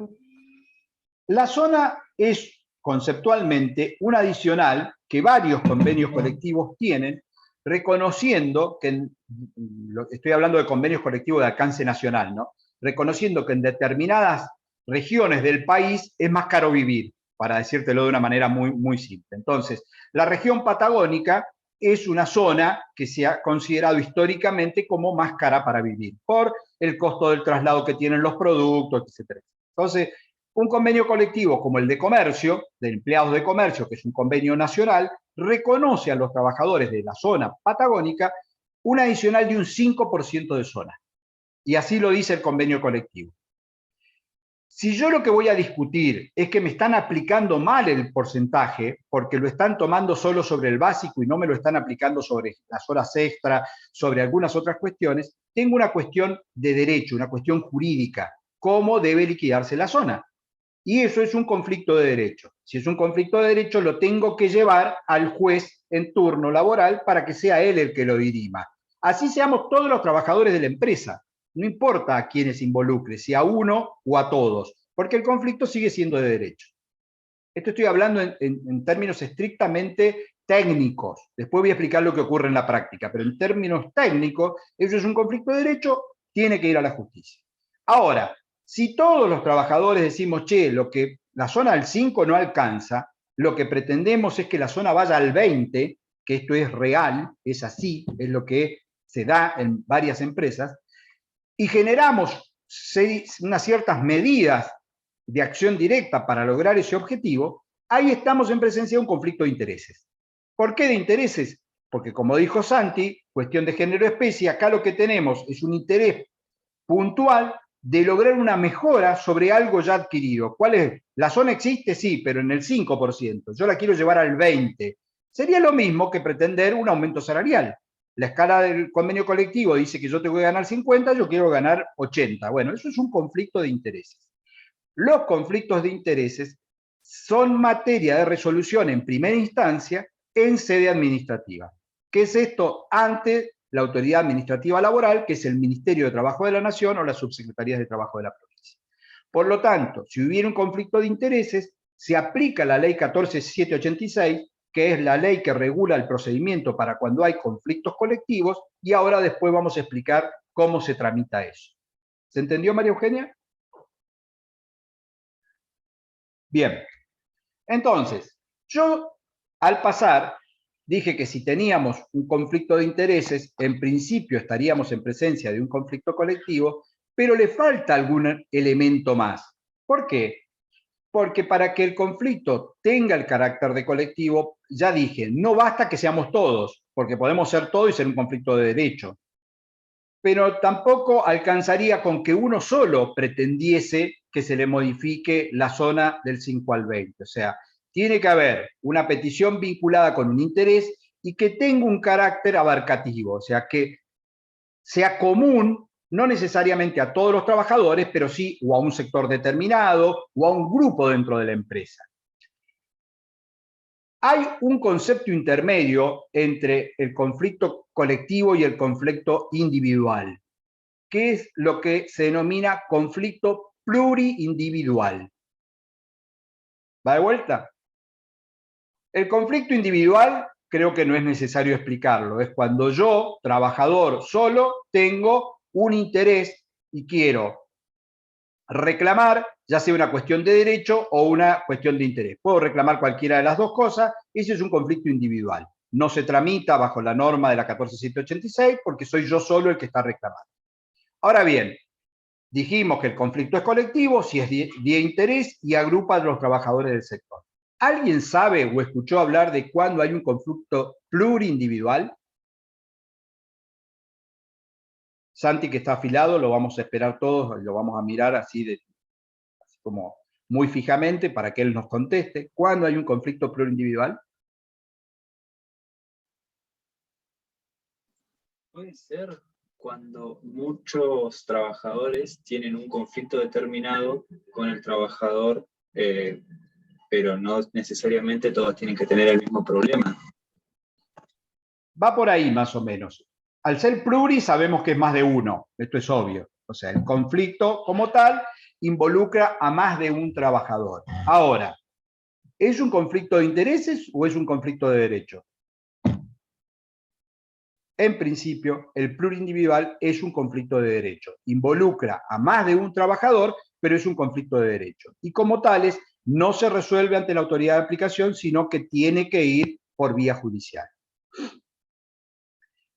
La zona es conceptualmente un adicional que varios convenios colectivos tienen, reconociendo que, estoy hablando de convenios colectivos de alcance nacional, ¿no? Reconociendo que en determinadas regiones del país es más caro vivir, para decírtelo de una manera muy, muy simple. Entonces, la región patagónica es una zona que se ha considerado históricamente como más cara para vivir, por el costo del traslado que tienen los productos, etc. Entonces, un convenio colectivo como el de comercio, de empleados de comercio, que es un convenio nacional, reconoce a los trabajadores de la zona patagónica un adicional de un 5% de zona. Y así lo dice el convenio colectivo. Si yo lo que voy a discutir es que me están aplicando mal el porcentaje, porque lo están tomando solo sobre el básico y no me lo están aplicando sobre las horas extra, sobre algunas otras cuestiones, tengo una cuestión de derecho, una cuestión jurídica, cómo debe liquidarse la zona. Y eso es un conflicto de derecho. Si es un conflicto de derecho, lo tengo que llevar al juez en turno laboral para que sea él el que lo dirima. Así seamos todos los trabajadores de la empresa. No importa a quiénes involucre, si a uno o a todos, porque el conflicto sigue siendo de derecho. Esto estoy hablando en términos estrictamente técnicos. Después voy a explicar lo que ocurre en la práctica, pero en términos técnicos, eso es un conflicto de derecho, tiene que ir a la justicia. Ahora, si todos los trabajadores decimos, che, lo que la zona del 5 no alcanza, lo que pretendemos es que la zona vaya al 20, que esto es real, es así, es lo que se da en varias empresas, y generamos unas ciertas medidas de acción directa para lograr ese objetivo, ahí estamos en presencia de un conflicto de intereses. ¿Por qué de intereses? Porque como dijo Santi, cuestión de género-especie, acá lo que tenemos es un interés puntual de lograr una mejora sobre algo ya adquirido. ¿Cuál es? La zona existe, sí, pero en el 5%. Yo la quiero llevar al 20%. Sería lo mismo que pretender un aumento salarial. La escala del convenio colectivo dice que yo te voy a ganar 50, yo quiero ganar 80. Bueno, eso es un conflicto de intereses. Los conflictos de intereses son materia de resolución en primera instancia en sede administrativa. ¿Qué es esto? Ante la autoridad administrativa laboral, que es el Ministerio de Trabajo de la Nación o las subsecretarías de Trabajo de la provincia. Por lo tanto, si hubiera un conflicto de intereses, se aplica la ley 14786, que es la ley que regula el procedimiento para cuando hay conflictos colectivos, y ahora después vamos a explicar cómo se tramita eso. ¿Se entendió, María Eugenia? Bien. Entonces, yo al pasar dije que si teníamos un conflicto de intereses, en principio estaríamos en presencia de un conflicto colectivo, pero le falta algún elemento más. ¿Por qué? Porque para que el conflicto tenga el carácter de colectivo, ya dije, no basta que seamos todos, porque podemos ser todos y ser un conflicto de derecho. Pero tampoco alcanzaría con que uno solo pretendiese que se le modifique la zona del 5 al 20. O sea, tiene que haber una petición vinculada con un interés y que tenga un carácter abarcativo, o sea, que sea común, no necesariamente a todos los trabajadores, pero sí o a un sector determinado o a un grupo dentro de la empresa. Hay un concepto intermedio entre el conflicto colectivo y el conflicto individual, que es lo que se denomina conflicto pluriindividual. ¿Va de vuelta? El conflicto individual creo que no es necesario explicarlo. Es cuando yo, trabajador solo, tengo un interés y quiero reclamar, ya sea una cuestión de derecho o una cuestión de interés. Puedo reclamar cualquiera de las dos cosas, ese es un conflicto individual. No se tramita bajo la norma de la 14786 porque soy yo solo el que está reclamando. Ahora bien, dijimos que el conflicto es colectivo, si es de interés y agrupa a los trabajadores del sector. ¿Alguien sabe o escuchó hablar de cuándo hay un conflicto plurindividual? Santi, que está afilado, lo vamos a esperar todos, lo vamos a mirar así como muy fijamente para que él nos conteste. ¿Cuándo hay un conflicto plurindividual? Puede ser cuando muchos trabajadores tienen un conflicto determinado con el trabajador, pero no necesariamente todos tienen que tener el mismo problema. Va por ahí más o menos. Al ser pluri sabemos que es más de uno, esto es obvio. O sea, el conflicto como tal involucra a más de un trabajador. Ahora, ¿Es un conflicto de intereses o es un conflicto de derechos? En principio, el plurindividual es un conflicto de derechos. Involucra a más de un trabajador, pero es un conflicto de derechos. Y como tales, no se resuelve ante la autoridad de aplicación, sino que tiene que ir por vía judicial.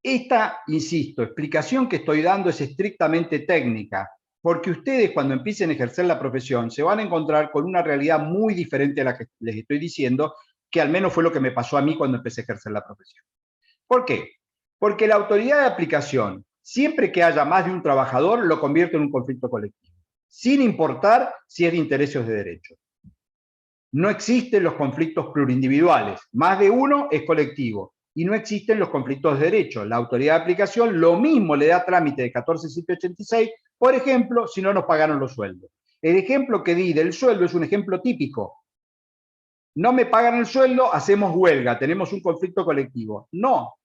Esta, insisto, explicación que estoy dando es estrictamente técnica, porque ustedes cuando empiecen a ejercer la profesión se van a encontrar con una realidad muy diferente a la que les estoy diciendo, que al menos fue lo que me pasó a mí cuando empecé a ejercer la profesión. ¿Por qué? Porque la autoridad de aplicación, siempre que haya más de un trabajador, lo convierte en un conflicto colectivo, sin importar si es de intereses o de derechos. No existen los conflictos plurindividuales, más de uno es colectivo, y no existen los conflictos de derechos. La autoridad de aplicación lo mismo le da trámite de 14.786, por ejemplo, si no nos pagaron los sueldos. El ejemplo que di del sueldo es un ejemplo típico. No me pagan el sueldo, hacemos huelga, tenemos un conflicto colectivo. No,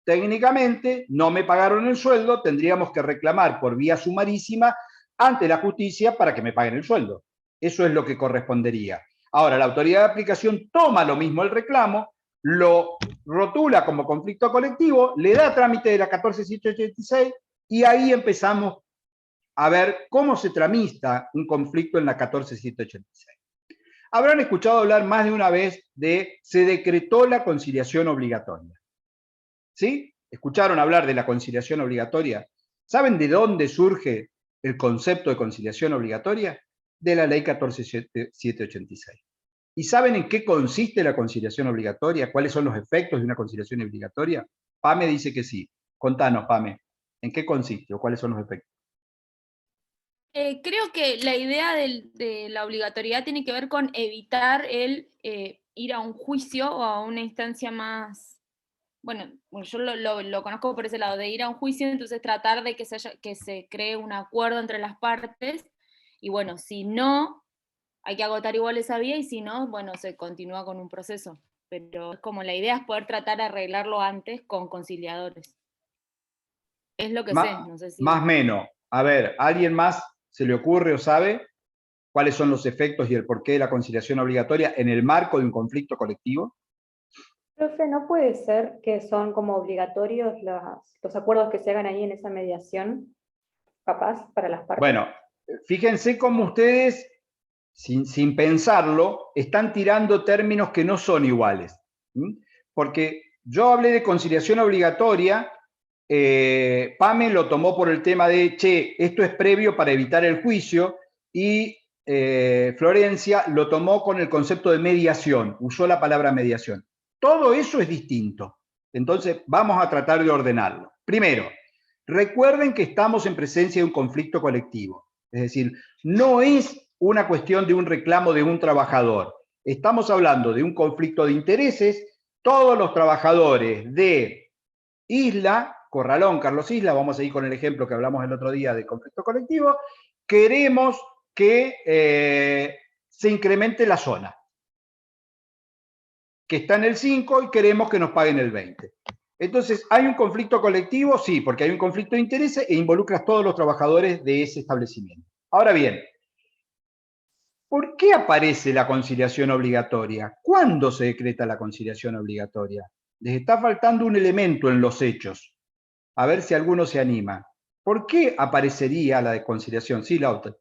técnicamente no me pagaron el sueldo, tendríamos que reclamar por vía sumarísima ante la justicia para que me paguen el sueldo. Eso es lo que correspondería. Ahora, la autoridad de aplicación toma lo mismo el reclamo, lo rotula como conflicto colectivo, le da trámite de la 14.786 y ahí empezamos a ver cómo se tramita un conflicto en la 14.786. Habrán escuchado hablar más de una vez de se decretó la conciliación obligatoria. ¿Sí? ¿Escucharon hablar de la conciliación obligatoria? ¿Saben de dónde surge el concepto de conciliación obligatoria? De la ley 14.786. ¿Y saben en qué consiste la conciliación obligatoria? ¿Cuáles son los efectos de una conciliación obligatoria? Pame dice que sí. Contanos, Pame, ¿en qué consiste o cuáles son los efectos? Creo que la idea de la obligatoriedad tiene que ver con evitar el ir a un juicio o a una instancia más, bueno, yo lo conozco por ese lado, de ir a un juicio, entonces tratar de que se cree un acuerdo entre las partes, y bueno, si no, hay que agotar igual esa vía, y si no, bueno, se continúa con un proceso. Pero es como la idea es poder tratar de arreglarlo antes con conciliadores. Es lo que sé, no sé si... Más o menos. A ver, ¿alguien más se le ocurre o sabe cuáles son los efectos y el porqué de la conciliación obligatoria en el marco de un conflicto colectivo? Profe, ¿no puede ser que son como obligatorios los acuerdos que se hagan ahí en esa mediación, capaz, para las partes? Bueno, fíjense cómo ustedes, sin pensarlo, están tirando términos que no son iguales. ¿Sí? Porque yo hablé de conciliación obligatoria, Pame lo tomó por el tema de, che, esto es previo para evitar el juicio, y Florencia lo tomó con el concepto de mediación, usó la palabra mediación. Todo eso es distinto. Entonces, vamos a tratar de ordenarlo. Primero, recuerden que estamos en presencia de un conflicto colectivo. Es decir, no es una cuestión de un reclamo de un trabajador. Estamos hablando de un conflicto de intereses. Todos los trabajadores de Isla, Corralón, Carlos Isla, vamos a ir con el ejemplo que hablamos el otro día de conflicto colectivo, queremos que se incremente la zona, que está en el 5 y queremos que nos paguen el 20. Entonces, ¿hay un conflicto colectivo? Sí, porque hay un conflicto de intereses e involucras a todos los trabajadores de ese establecimiento. Ahora bien, ¿por qué aparece la conciliación obligatoria? ¿Cuándo se decreta la conciliación obligatoria? Les está faltando un elemento en los hechos. A ver si alguno se anima. ¿Por qué aparecería la de conciliación? Sí, Lauta.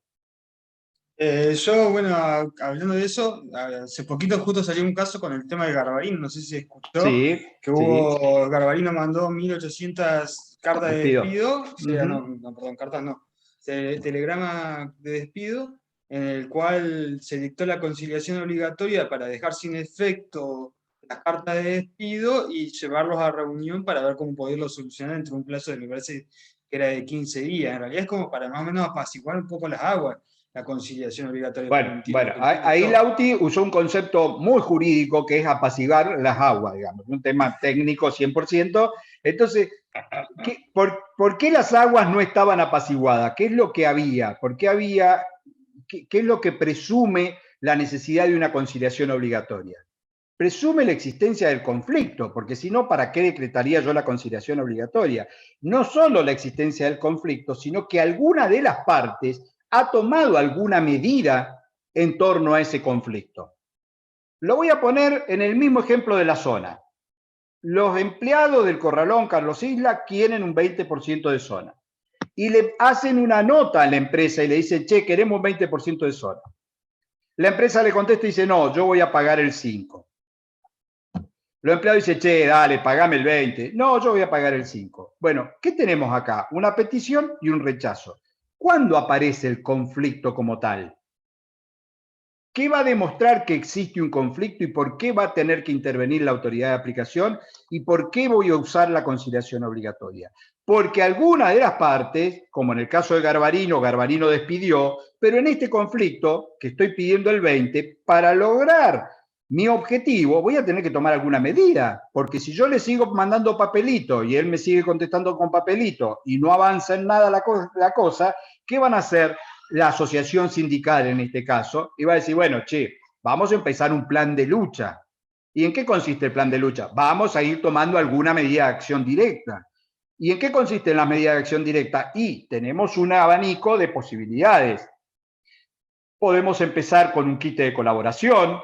Yo, bueno, hablando de eso, hace poquito justo salió un caso con el tema de Garbarino, no sé si escuchó, Sí, que hubo, Garbarino mandó 1.800 cartas de despido, o sea, perdón, cartas no, telegrama de despido, en el cual se dictó la conciliación obligatoria para dejar sin efecto las cartas de despido y llevarlos a reunión para ver cómo poderlo solucionar entre un plazo de, me parece que era de 15 días, en realidad es como para más o menos apaciguar un poco las aguas. La conciliación obligatoria. Bueno, ahí Lauti usó un concepto muy jurídico que es apaciguar las aguas, digamos, un tema técnico 100%. Entonces, ¿por qué las aguas no estaban apaciguadas? ¿Qué es lo que había? ¿Por qué había? ¿Qué es lo que presume la necesidad de una conciliación obligatoria? Presume la existencia del conflicto, porque si no, ¿para qué decretaría yo la conciliación obligatoria? No solo la existencia del conflicto, sino que alguna de las partes ha tomado alguna medida en torno a ese conflicto. Lo voy a poner en el mismo ejemplo de la zona. Los empleados del Corralón Carlos Isla quieren un 20% de zona. Y le hacen una nota a la empresa y le dicen, che, queremos un 20% de zona. La empresa le contesta y dice, no, yo voy a pagar el 5%. Los empleados dicen, che, dale, pagame el 20%. No, yo voy a pagar el 5%. Bueno, ¿qué tenemos acá? Una petición y un rechazo. ¿Cuándo aparece el conflicto como tal? ¿Qué va a demostrar que existe un conflicto y por qué va a tener que intervenir la autoridad de aplicación y por qué voy a usar la conciliación obligatoria? Porque alguna de las partes, como en el caso de Garbarino, Garbarino despidió, pero en este conflicto, que estoy pidiendo el 20%, para lograr mi objetivo voy a tener que tomar alguna medida, porque si yo le sigo mandando papelito y él me sigue contestando con papelito y no avanza en nada la cosa, ¿qué van a hacer? La asociación sindical en este caso, y va a decir, bueno, che, vamos a empezar un plan de lucha. ¿Y en qué consiste el plan de lucha? Vamos a ir tomando alguna medida de acción directa. ¿Y en qué consiste la medida de acción directa? Y tenemos un abanico de posibilidades. Podemos empezar con un quite de colaboración,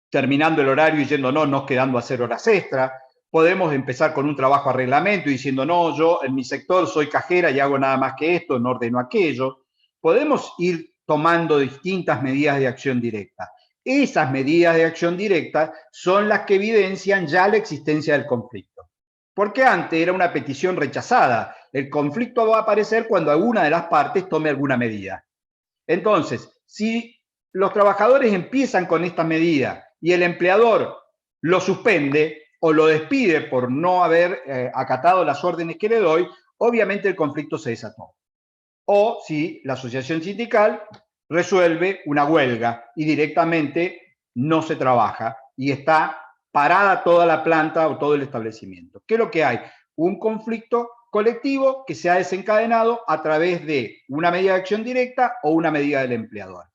terminando el horario y diciendo, no, nos quedando a hacer horas extra. Podemos empezar con un trabajo a reglamento y diciendo, no, yo en mi sector soy cajera y hago nada más que esto, no ordeno aquello. Podemos ir tomando distintas medidas de acción directa. Esas medidas de acción directa son las que evidencian ya la existencia del conflicto. Porque antes era una petición rechazada. El conflicto va a aparecer cuando alguna de las partes tome alguna medida. Entonces, si los trabajadores empiezan con esta medida y el empleador lo suspende o lo despide por no haber acatado las órdenes que le doy, obviamente el conflicto se desató. O si la asociación sindical resuelve una huelga y directamente no se trabaja y está parada toda la planta o todo el establecimiento. ¿Qué es lo que hay? Un conflicto colectivo que se ha desencadenado a través de una medida de acción directa o una medida del empleador.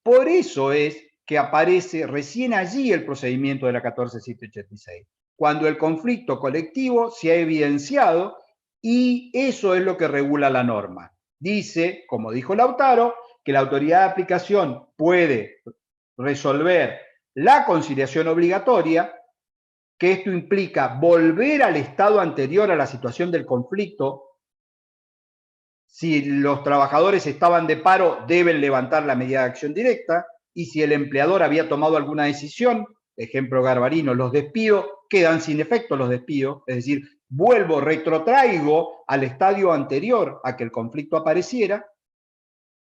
Por eso es que aparece recién allí el procedimiento de la 14786, cuando el conflicto colectivo se ha evidenciado y eso es lo que regula la norma. Dice, como dijo Lautaro, que la autoridad de aplicación puede resolver la conciliación obligatoria, que esto implica volver al estado anterior a la situación del conflicto. Si los trabajadores estaban de paro, deben levantar la medida de acción directa, y si el empleador había tomado alguna decisión, ejemplo Garbarino, los despido, quedan sin efecto los despidos, es decir, retrotraigo al estadio anterior a que el conflicto apareciera,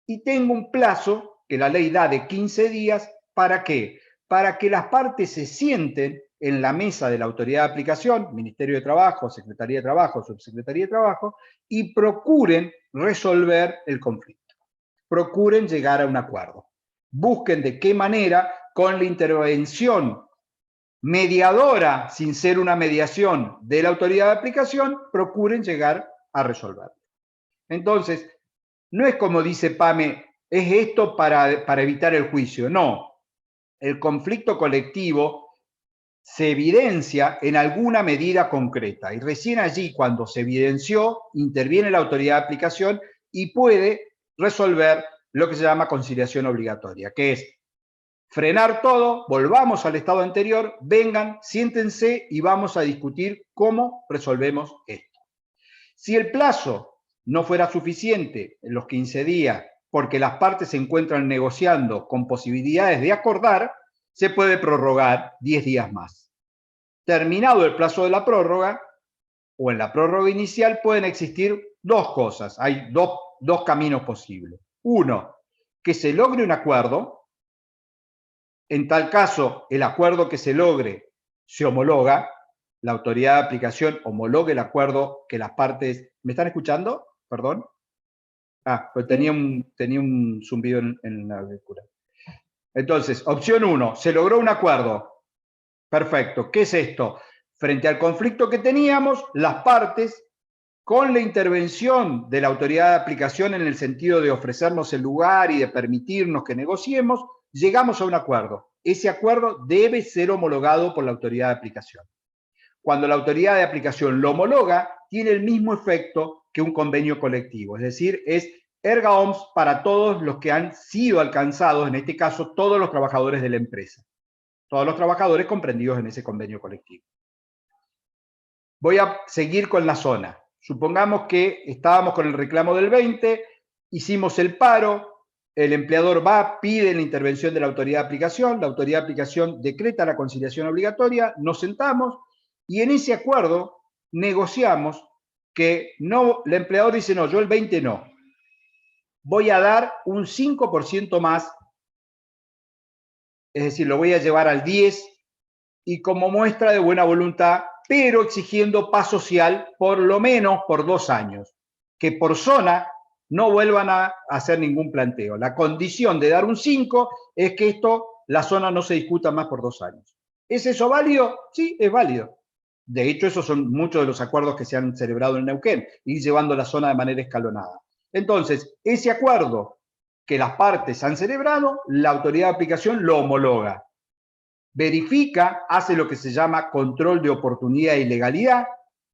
y tengo un plazo que la ley da de 15 días, ¿para qué? Para que las partes se sienten en la mesa de la autoridad de aplicación, Ministerio de Trabajo, Secretaría de Trabajo, Subsecretaría de Trabajo, y procuren resolver el conflicto. Procuren llegar a un acuerdo. Busquen de qué manera, con la intervención mediadora, sin ser una mediación de la autoridad de aplicación, procuren llegar a resolverlo. Entonces, no es como dice Pame, es esto para evitar el juicio. No, el conflicto colectivo se evidencia en alguna medida concreta y recién allí, cuando se evidenció, interviene la autoridad de aplicación y puede resolver lo que se llama conciliación obligatoria, que es frenar todo, volvamos al estado anterior, vengan, siéntense y vamos a discutir cómo resolvemos esto. Si el plazo no fuera suficiente en los 15 días, porque las partes se encuentran negociando con posibilidades de acordar, se puede prorrogar 10 días más. Terminado el plazo de la prórroga, o en la prórroga inicial, pueden existir dos cosas. Hay dos caminos posibles. Uno, que se logre un acuerdo. En tal caso, el acuerdo que se logre se homologa. La autoridad de aplicación homologa el acuerdo que las partes... ¿Me están escuchando? Perdón. Pues tenía un zumbido en la lectura. Entonces, opción 1, se logró un acuerdo. Perfecto. ¿Qué es esto? Frente al conflicto que teníamos, las partes, con la intervención de la autoridad de aplicación en el sentido de ofrecernos el lugar y de permitirnos que negociemos, llegamos a un acuerdo. Ese acuerdo debe ser homologado por la autoridad de aplicación. Cuando la autoridad de aplicación lo homologa, tiene el mismo efecto que un convenio colectivo, es decir, es erga omnes para todos los que han sido alcanzados, en este caso todos los trabajadores de la empresa, todos los trabajadores comprendidos en ese convenio colectivo. Voy a seguir con la zona. Supongamos que estábamos con el reclamo del 20, hicimos el paro, el empleador va, pide la intervención de la autoridad de aplicación, la autoridad de aplicación decreta la conciliación obligatoria, nos sentamos y en ese acuerdo negociamos que no, el empleador dice no, yo el 20 no, voy a dar un 5% más, es decir, lo voy a llevar al 10 y como muestra de buena voluntad, pero exigiendo paz social por lo menos por 2 años, que por zona no vuelvan a hacer ningún planteo. La condición de dar un 5 es que la zona no se discuta más por 2 años. ¿Es eso válido? Sí, es válido. De hecho, esos son muchos de los acuerdos que se han celebrado en Neuquén, ir llevando la zona de manera escalonada. Entonces, ese acuerdo que las partes han celebrado, la autoridad de aplicación lo homologa. Verifica, hace lo que se llama control de oportunidad y legalidad,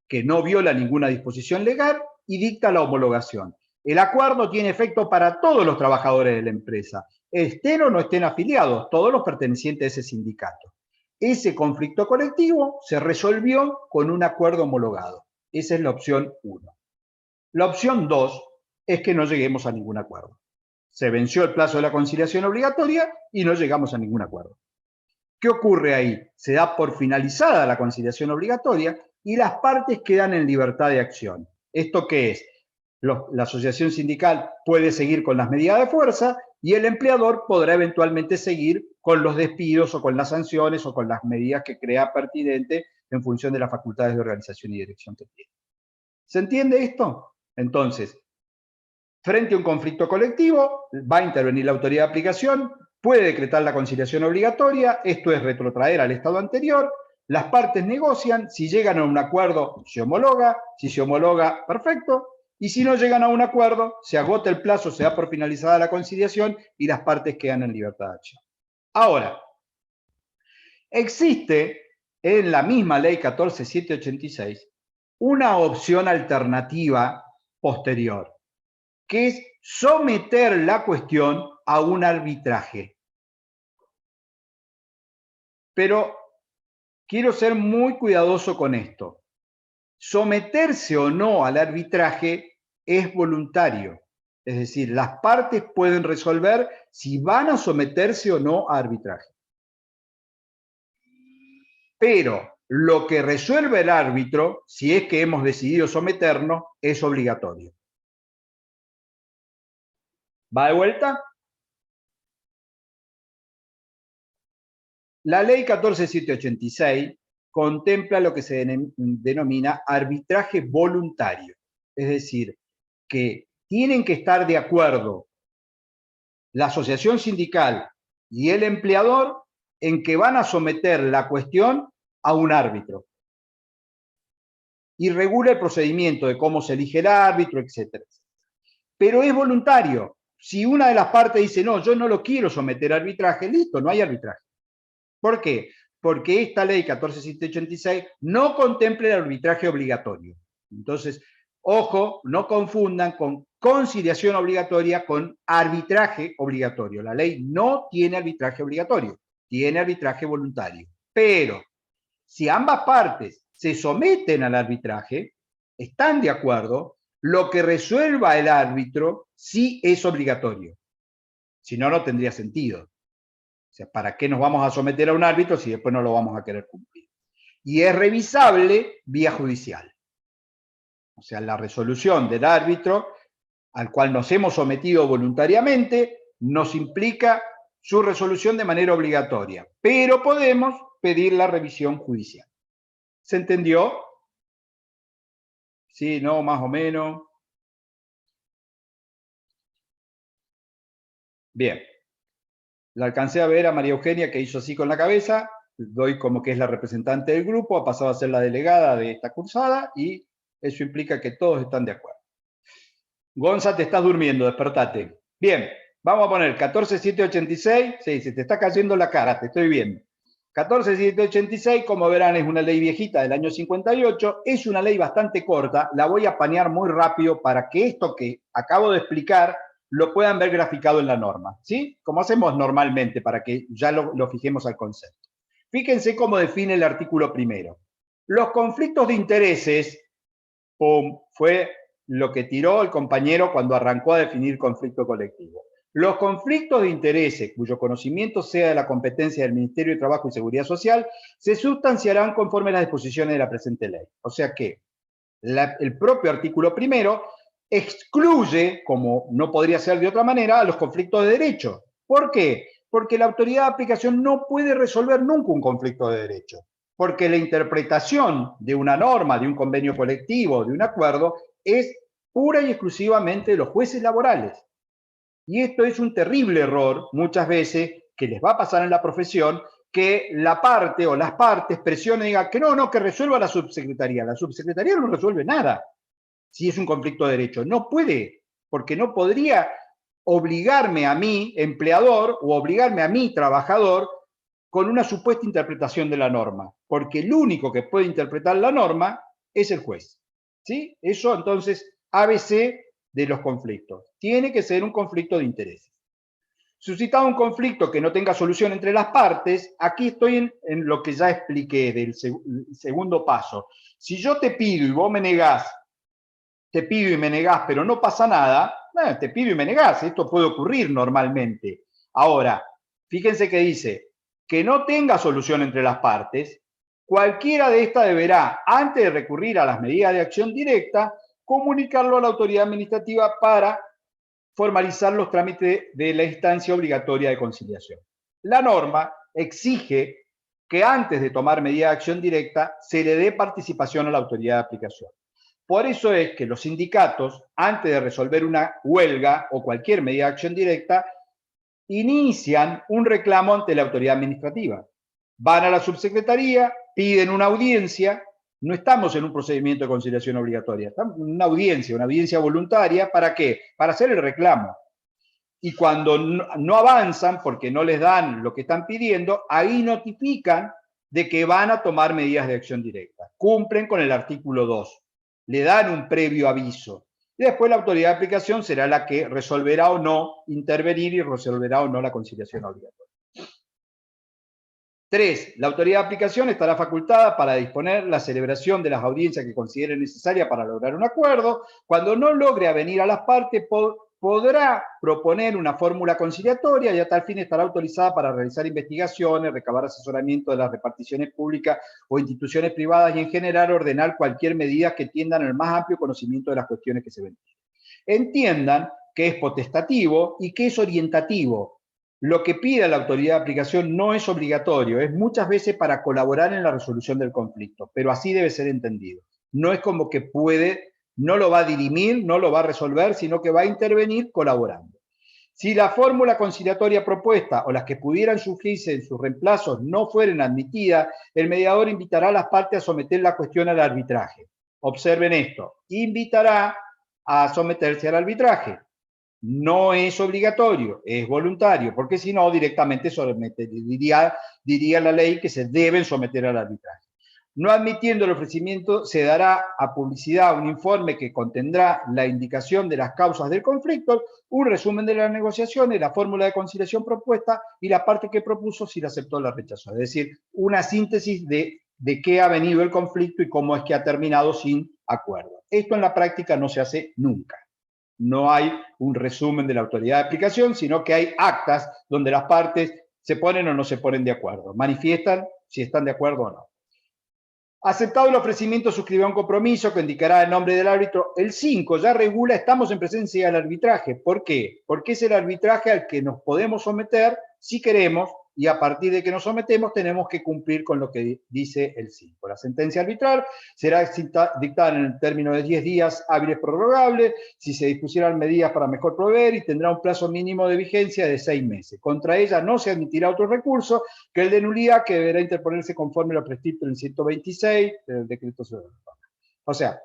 que no viola ninguna disposición legal, y dicta la homologación. El acuerdo tiene efecto para todos los trabajadores de la empresa, estén o no estén afiliados, todos los pertenecientes a ese sindicato. Ese conflicto colectivo se resolvió con un acuerdo homologado. Esa es la opción 1. La opción 2 es que no lleguemos a ningún acuerdo. Se venció el plazo de la conciliación obligatoria y no llegamos a ningún acuerdo. ¿Qué ocurre ahí? Se da por finalizada la conciliación obligatoria y las partes quedan en libertad de acción. ¿Esto qué es? La asociación sindical puede seguir con las medidas de fuerza y el empleador podrá eventualmente seguir con los despidos o con las sanciones o con las medidas que crea pertinente en función de las facultades de organización y dirección que tiene. ¿Se entiende esto? Entonces, frente a un conflicto colectivo, va a intervenir la autoridad de aplicación, puede decretar la conciliación obligatoria, esto es retrotraer al estado anterior, las partes negocian, si llegan a un acuerdo se homologa, si se homologa, perfecto, y si no llegan a un acuerdo, se agota el plazo, se da por finalizada la conciliación y las partes quedan en libertad de acción. Ahora, existe en la misma ley 14.786 una opción alternativa posterior, que es someter la cuestión a un arbitraje. Pero quiero ser muy cuidadoso con esto. Someterse o no al arbitraje es voluntario. Es decir, las partes pueden resolver si van a someterse o no a arbitraje. Pero lo que resuelve el árbitro, si es que hemos decidido someternos, es obligatorio. ¿Va de vuelta? La ley 14.786 contempla lo que se denomina arbitraje voluntario. Es decir, que tienen que estar de acuerdo la asociación sindical y el empleador en que van a someter la cuestión a un árbitro. Y regula el procedimiento de cómo se elige el árbitro, etc. Pero es voluntario. Si una de las partes dice, no, yo no lo quiero someter a arbitraje, listo, no hay arbitraje. ¿Por qué? Porque esta ley 14.786 no contempla el arbitraje obligatorio. Entonces, ojo, no confundan con conciliación obligatoria con arbitraje obligatorio. La ley no tiene arbitraje obligatorio, tiene arbitraje voluntario. Pero, si ambas partes se someten al arbitraje, están de acuerdo, lo que resuelva el árbitro sí es obligatorio. Si no, no tendría sentido. O sea, ¿para qué nos vamos a someter a un árbitro si después no lo vamos a querer cumplir? Y es revisable vía judicial. O sea, la resolución del árbitro al cual nos hemos sometido voluntariamente nos implica su resolución de manera obligatoria, pero podemos pedir la revisión judicial. ¿Se entendió? Sí, no, más o menos. Bien. La alcancé a ver a María Eugenia, que hizo así con la cabeza, doy como que es la representante del grupo, ha pasado a ser la delegada de esta cursada, y eso implica que todos están de acuerdo. Gonza, te estás durmiendo, despertate. Bien, vamos a poner 14.786, sí, se te está cayendo la cara, te estoy viendo. 14786, como verán, es una ley viejita del año 58, es una ley bastante corta, la voy a panear muy rápido para que esto que acabo de explicar lo puedan ver graficado en la norma, ¿sí? Como hacemos normalmente, para que ya lo fijemos al concepto. Fíjense cómo define el artículo primero. Los conflictos de intereses, ¡pum!, fue lo que tiró el compañero cuando arrancó a definir conflicto colectivo. Los conflictos de intereses, cuyo conocimiento sea de la competencia del Ministerio de Trabajo y Seguridad Social, se sustanciarán conforme a las disposiciones de la presente ley. O sea que el propio artículo primero excluye, como no podría ser de otra manera, a los conflictos de derecho. ¿Por qué? Porque la autoridad de aplicación no puede resolver nunca un conflicto de derecho. Porque la interpretación de una norma, de un convenio colectivo, de un acuerdo, es pura y exclusivamente de los jueces laborales. Y esto es un terrible error, muchas veces, que les va a pasar en la profesión, que la parte o las partes presionen y digan que no, que resuelva la subsecretaría. La subsecretaría no resuelve nada si es un conflicto de derecho. No puede, porque no podría obligarme a mí, empleador, o obligarme a mí, trabajador, con una supuesta interpretación de la norma, porque el único que puede interpretar la norma es el juez. ¿Sí? Eso entonces, ABC de los conflictos. Tiene que ser un conflicto de intereses. Suscitado un conflicto que no tenga solución entre las partes, aquí estoy en lo que ya expliqué del segundo paso. Si yo te pido y vos me negás, te pido y me negás, pero no pasa nada, te pido y me negás, esto puede ocurrir normalmente. Ahora, fíjense que dice que no tenga solución entre las partes, cualquiera de estas deberá, antes de recurrir a las medidas de acción directa, comunicarlo a la autoridad administrativa para formalizar los trámites de la instancia obligatoria de conciliación. La norma exige que antes de tomar medida de acción directa se le dé participación a la autoridad de aplicación. Por eso es que los sindicatos, antes de resolver una huelga o cualquier medida de acción directa, inician un reclamo ante la autoridad administrativa. Van a la subsecretaría, piden una audiencia. No estamos en un procedimiento de conciliación obligatoria, estamos en una audiencia voluntaria. ¿Para qué? Para hacer el reclamo. Y cuando no avanzan, porque no les dan lo que están pidiendo, ahí notifican de que van a tomar medidas de acción directa. Cumplen con el artículo 2. Le dan un previo aviso. Y después la autoridad de aplicación será la que resolverá o no intervenir y resolverá o no la conciliación obligatoria. 3. La autoridad de aplicación estará facultada para disponer la celebración de las audiencias que considere necesaria para lograr un acuerdo. Cuando no logre avenir a las partes, podrá proponer una fórmula conciliatoria y a tal fin estará autorizada para realizar investigaciones, recabar asesoramiento de las reparticiones públicas o instituciones privadas y en general ordenar cualquier medida que tiendan al más amplio conocimiento de las cuestiones que se ven. Entiendan que es potestativo y que es orientativo. Lo que pide la autoridad de aplicación no es obligatorio, es muchas veces para colaborar en la resolución del conflicto, pero así debe ser entendido. No es como que puede, no lo va a dirimir, no lo va a resolver, sino que va a intervenir colaborando. Si la fórmula conciliatoria propuesta o las que pudieran surgirse en sus reemplazos no fueren admitidas, el mediador invitará a las partes a someter la cuestión al arbitraje. Observen esto, invitará a someterse al arbitraje. No es obligatorio, es voluntario, porque si no, directamente diría la ley que se deben someter al arbitraje. No admitiendo el ofrecimiento, se dará a publicidad un informe que contendrá la indicación de las causas del conflicto, un resumen de las negociaciones, la fórmula de conciliación propuesta y la parte que propuso, si la aceptó o la rechazó. Es decir, una síntesis de qué ha venido el conflicto y cómo es que ha terminado sin acuerdo. Esto en la práctica no se hace nunca. No hay un resumen de la autoridad de aplicación, sino que hay actas donde las partes se ponen o no se ponen de acuerdo. Manifiestan si están de acuerdo o no. Aceptado el ofrecimiento, suscribirá un compromiso que indicará el nombre del árbitro. El 5 ya regula, estamos en presencia del arbitraje. ¿Por qué? Porque es el arbitraje al que nos podemos someter si queremos, y a partir de que nos sometemos tenemos que cumplir con lo que dice el 5. La sentencia arbitral será dictada en el término de 10 días hábiles prorrogables, si se dispusieran medidas para mejor proveer, y tendrá un plazo mínimo de vigencia de 6 meses. Contra ella no se admitirá otro recurso que el de nulidad, que deberá interponerse conforme lo prescrito en el 126 del decreto sobre la norma. O sea,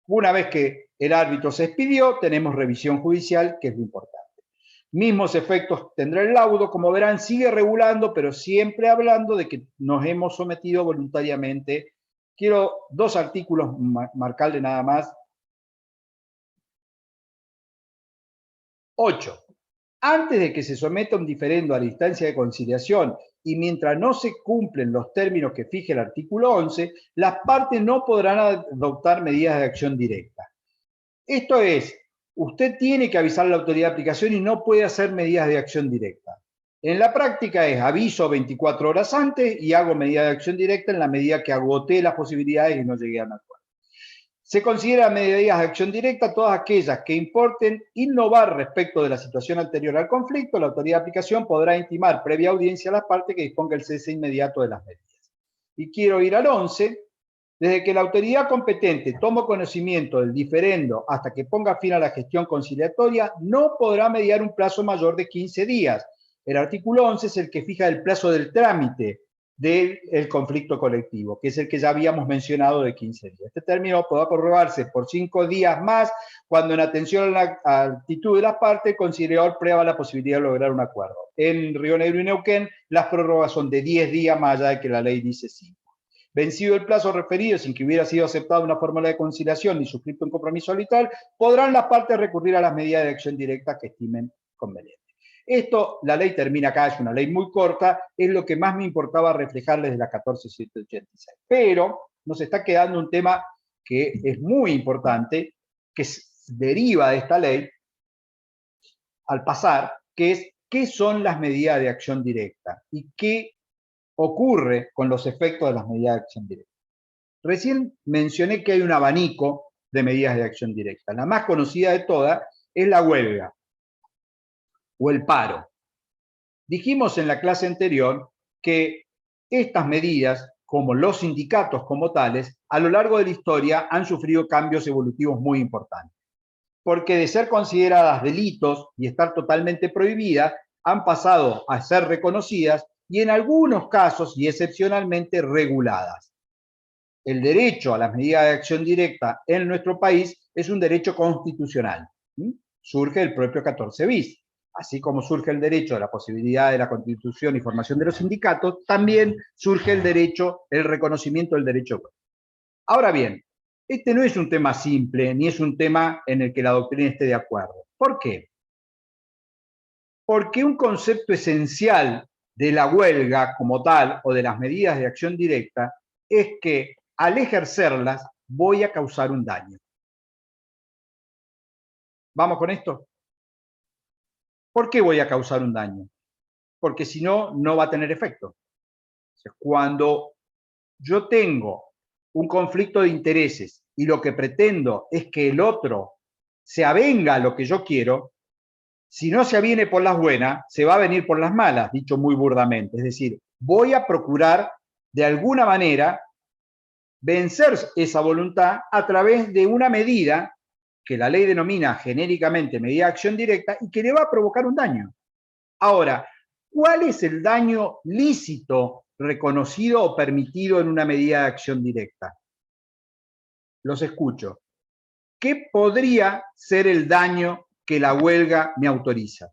una vez que el árbitro se expidió, tenemos revisión judicial, que es lo importante. Mismos efectos tendrá el laudo, como verán, sigue regulando, pero siempre hablando de que nos hemos sometido voluntariamente. Quiero 2 artículos marcarle nada más. 8. Antes de que se someta un diferendo a la instancia de conciliación y mientras no se cumplen los términos que fije el artículo 11, las partes no podrán adoptar medidas de acción directa. Esto es, usted tiene que avisar a la autoridad de aplicación y no puede hacer medidas de acción directa. En la práctica es aviso 24 horas antes y hago medida de acción directa en la medida que agoté las posibilidades y no llegué a un acuerdo. Se considera medidas de acción directa todas aquellas que importen innovar respecto de la situación anterior al conflicto. La autoridad de aplicación podrá intimar previa audiencia a las partes que disponga el cese inmediato de las medidas. Y quiero ir al 11. Desde que la autoridad competente tome conocimiento del diferendo hasta que ponga fin a la gestión conciliatoria, no podrá mediar un plazo mayor de 15 días. El artículo 11 es el que fija el plazo del trámite del conflicto colectivo, que es el que ya habíamos mencionado de 15 días. Este término podrá prorrogarse por 5 días más cuando en atención a la actitud de las partes el conciliador prueba la posibilidad de lograr un acuerdo. En Río Negro y Neuquén las prórrogas son de 10 días más allá de que la ley dice 5. Vencido el plazo referido sin que hubiera sido aceptada una fórmula de conciliación ni suscrito un compromiso habitual, podrán las partes recurrir a las medidas de acción directa que estimen conveniente. Esto, la ley termina acá, es una ley muy corta, es lo que más me importaba reflejarles de la 14786. Pero nos está quedando un tema que es muy importante, que deriva de esta ley al pasar, que es qué son las medidas de acción directa y qué ocurre con los efectos de las medidas de acción directa. Recién mencioné que hay un abanico de medidas de acción directa. La más conocida de todas es la huelga o el paro. Dijimos en la clase anterior que estas medidas, como los sindicatos como tales, a lo largo de la historia han sufrido cambios evolutivos muy importantes. Porque de ser consideradas delitos y estar totalmente prohibidas, han pasado a ser reconocidas y en algunos casos y excepcionalmente reguladas. El derecho a las medidas de acción directa en nuestro país es un derecho constitucional. Surge el propio 14 bis. Así como surge el derecho a la posibilidad de la constitución y formación de los sindicatos, también surge el derecho, el reconocimiento del derecho. Ahora bien, este no es un tema simple, ni es un tema en el que la doctrina esté de acuerdo. ¿Por qué? Porque un concepto esencial de la huelga como tal, o de las medidas de acción directa, es que al ejercerlas voy a causar un daño. ¿Vamos con esto? ¿Por qué voy a causar un daño? Porque si no, no va a tener efecto. Cuando yo tengo un conflicto de intereses y lo que pretendo es que el otro se avenga a lo que yo quiero, si no se aviene por las buenas, se va a venir por las malas, dicho muy burdamente. Es decir, voy a procurar de alguna manera vencer esa voluntad a través de una medida que la ley denomina genéricamente medida de acción directa y que le va a provocar un daño. Ahora, ¿cuál es el daño lícito, reconocido o permitido en una medida de acción directa? Los escucho. ¿Qué podría ser el daño que la huelga me autoriza?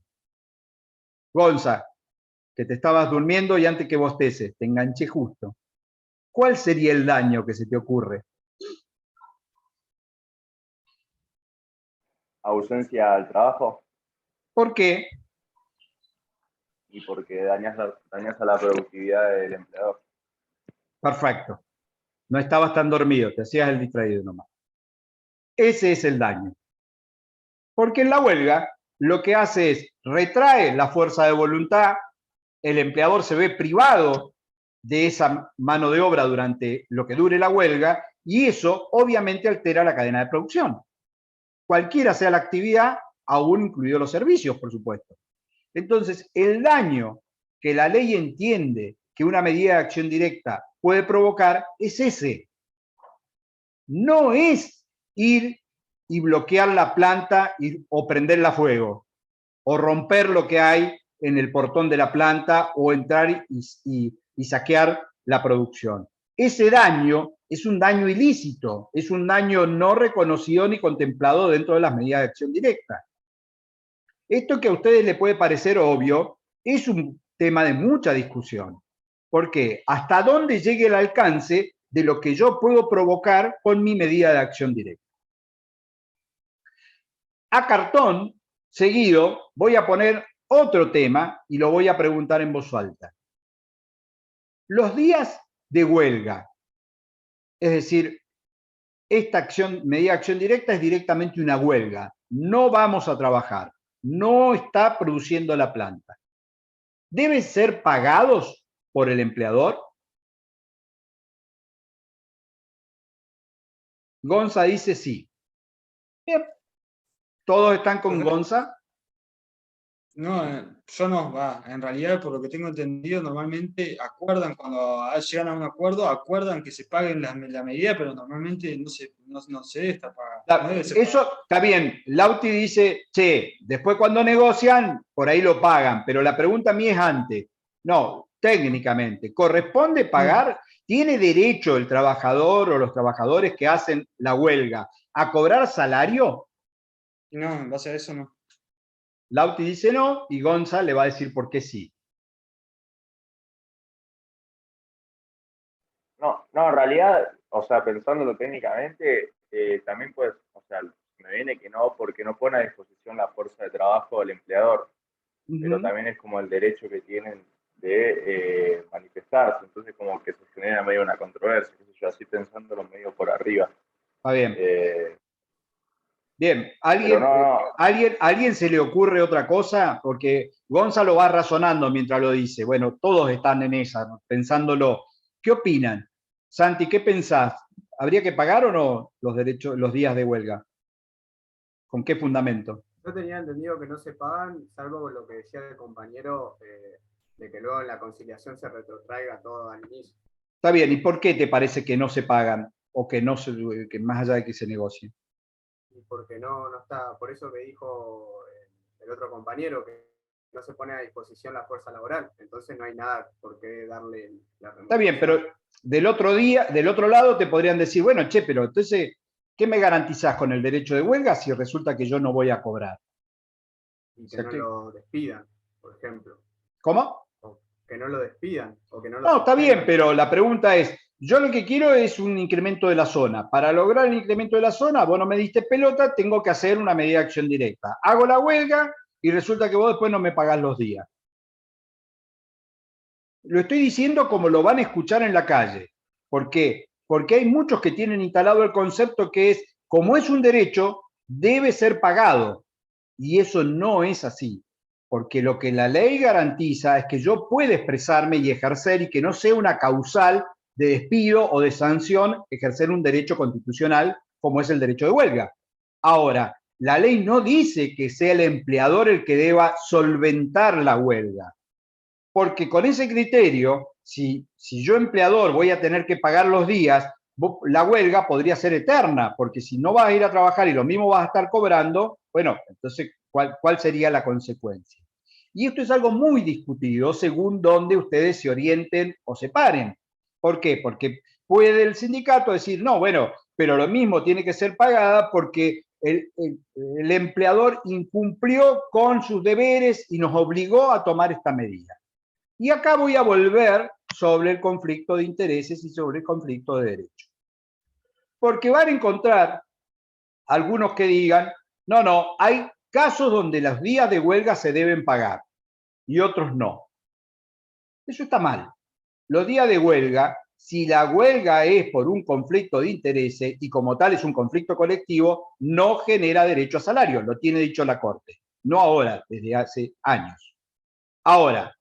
Gonza, que te estabas durmiendo y antes que bosteces, te enganché justo. ¿Cuál sería el daño que se te ocurre? Ausencia al trabajo. ¿Por qué? Y porque dañas a la productividad del empleador. Perfecto. No estabas tan dormido, te hacías el distraído nomás. Ese es el daño. Porque en la huelga lo que hace es retrae la fuerza de voluntad, el empleador se ve privado de esa mano de obra durante lo que dure la huelga y eso obviamente altera la cadena de producción. Cualquiera sea la actividad, aún incluidos los servicios, por supuesto. Entonces, el daño que la ley entiende que una medida de acción directa puede provocar es ese. No es ir y bloquear la planta o prenderla a fuego, o romper lo que hay en el portón de la planta, o entrar y saquear la producción. Ese daño es un daño ilícito, es un daño no reconocido ni contemplado dentro de las medidas de acción directa. Esto que a ustedes les puede parecer obvio, es un tema de mucha discusión. ¿Por qué? ¿Hasta dónde llegue el alcance de lo que yo puedo provocar con mi medida de acción directa? A cartón seguido voy a poner otro tema y lo voy a preguntar en voz alta. Los días de huelga, es decir, esta medida de acción directa es directamente una huelga. No vamos a trabajar, no está produciendo la planta. ¿Deben ser pagados por el empleador? Gonza dice sí. Bien. ¿Todos están con Gonza? No, yo no, en realidad, por lo que tengo entendido, normalmente acuerdan, cuando llegan a un acuerdo, acuerdan que se paguen la medida, pero normalmente no se debe estar pagando. Eso está bien. Lauti dice, che, después cuando negocian, por ahí lo pagan, pero la pregunta a mí es antes. No, técnicamente, ¿corresponde pagar? ¿Tiene derecho el trabajador o los trabajadores que hacen la huelga a cobrar salario? No, en base a eso no. Lauti dice no y Gonza le va a decir por qué sí. No, en realidad, o sea, pensándolo técnicamente, también pues, o sea, me viene que no, porque no pone a disposición la fuerza de trabajo del empleador, pero también es como el derecho que tienen de manifestarse, entonces como que se genera medio una controversia, qué sé yo, así pensándolo medio por arriba. Está bien. Bien, No. ¿alguien se le ocurre otra cosa? Porque Gonzalo va razonando mientras lo dice. Bueno, todos están en esa, ¿no? Pensándolo. ¿Qué opinan? Santi, ¿qué pensás? ¿Habría que pagar o no los días de huelga? ¿Con qué fundamento? Yo tenía entendido que no se pagan, salvo lo que decía el compañero, de que luego en la conciliación se retrotraiga todo al inicio. Está bien, ¿y por qué te parece que no se pagan? O que que más allá de que se negocie. Y porque no está, por eso que dijo el otro compañero, que no se pone a disposición la fuerza laboral, entonces no hay nada por qué darle la remuneración. Está bien, pero del otro lado te podrían decir, bueno, che, pero entonces, ¿qué me garantizás con el derecho de huelga si resulta que yo no voy a cobrar? Y que lo despidan, por ejemplo. ¿Cómo? O que no lo despidan. O que No, está bien, pero la pregunta es, yo lo que quiero es un incremento de la zona. Para lograr el incremento de la zona, vos no me diste pelota, tengo que hacer una medida de acción directa. Hago la huelga y resulta que vos después no me pagás los días. Lo estoy diciendo como lo van a escuchar en la calle. ¿Por qué? Porque hay muchos que tienen instalado el concepto que es, como es un derecho, debe ser pagado. Y eso no es así. Porque lo que la ley garantiza es que yo pueda expresarme y ejercer y que no sea una causal de despido o de sanción ejercer un derecho constitucional como es el derecho de huelga. Ahora, la ley no dice que sea el empleador el que deba solventar la huelga. Porque con ese criterio, si yo empleador voy a tener que pagar los días, la huelga podría ser eterna, porque si no vas a ir a trabajar y lo mismo vas a estar cobrando, bueno, entonces, ¿cuál sería la consecuencia? Y esto es algo muy discutido según dónde ustedes se orienten o se paren. ¿Por qué? Porque puede el sindicato decir, no, bueno, pero lo mismo tiene que ser pagada porque el empleador incumplió con sus deberes y nos obligó a tomar esta medida. Y acá voy a volver sobre el conflicto de intereses y sobre el conflicto de derechos. Porque van a encontrar algunos que digan, no, hay casos donde los días de huelga se deben pagar y otros no. Eso está mal. Los días de huelga, si la huelga es por un conflicto de intereses y como tal es un conflicto colectivo, no genera derecho a salario, lo tiene dicho la Corte. No ahora, desde hace años. Ahora,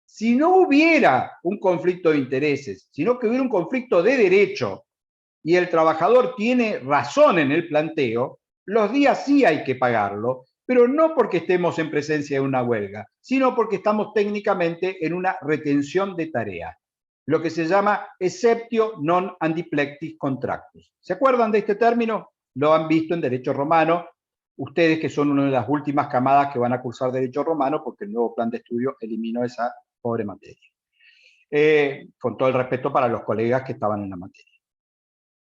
si no hubiera un conflicto de intereses, sino que hubiera un conflicto de derecho y el trabajador tiene razón en el planteo, los días sí hay que pagarlo, pero no porque estemos en presencia de una huelga, sino porque estamos técnicamente en una retención de tarea, lo que se llama exceptio non antiplectis contractus. ¿Se acuerdan de este término? Lo han visto en derecho romano, ustedes que son una de las últimas camadas que van a cursar derecho romano porque el nuevo plan de estudio eliminó esa pobre materia. Con todo el respeto para los colegas que estaban en la materia.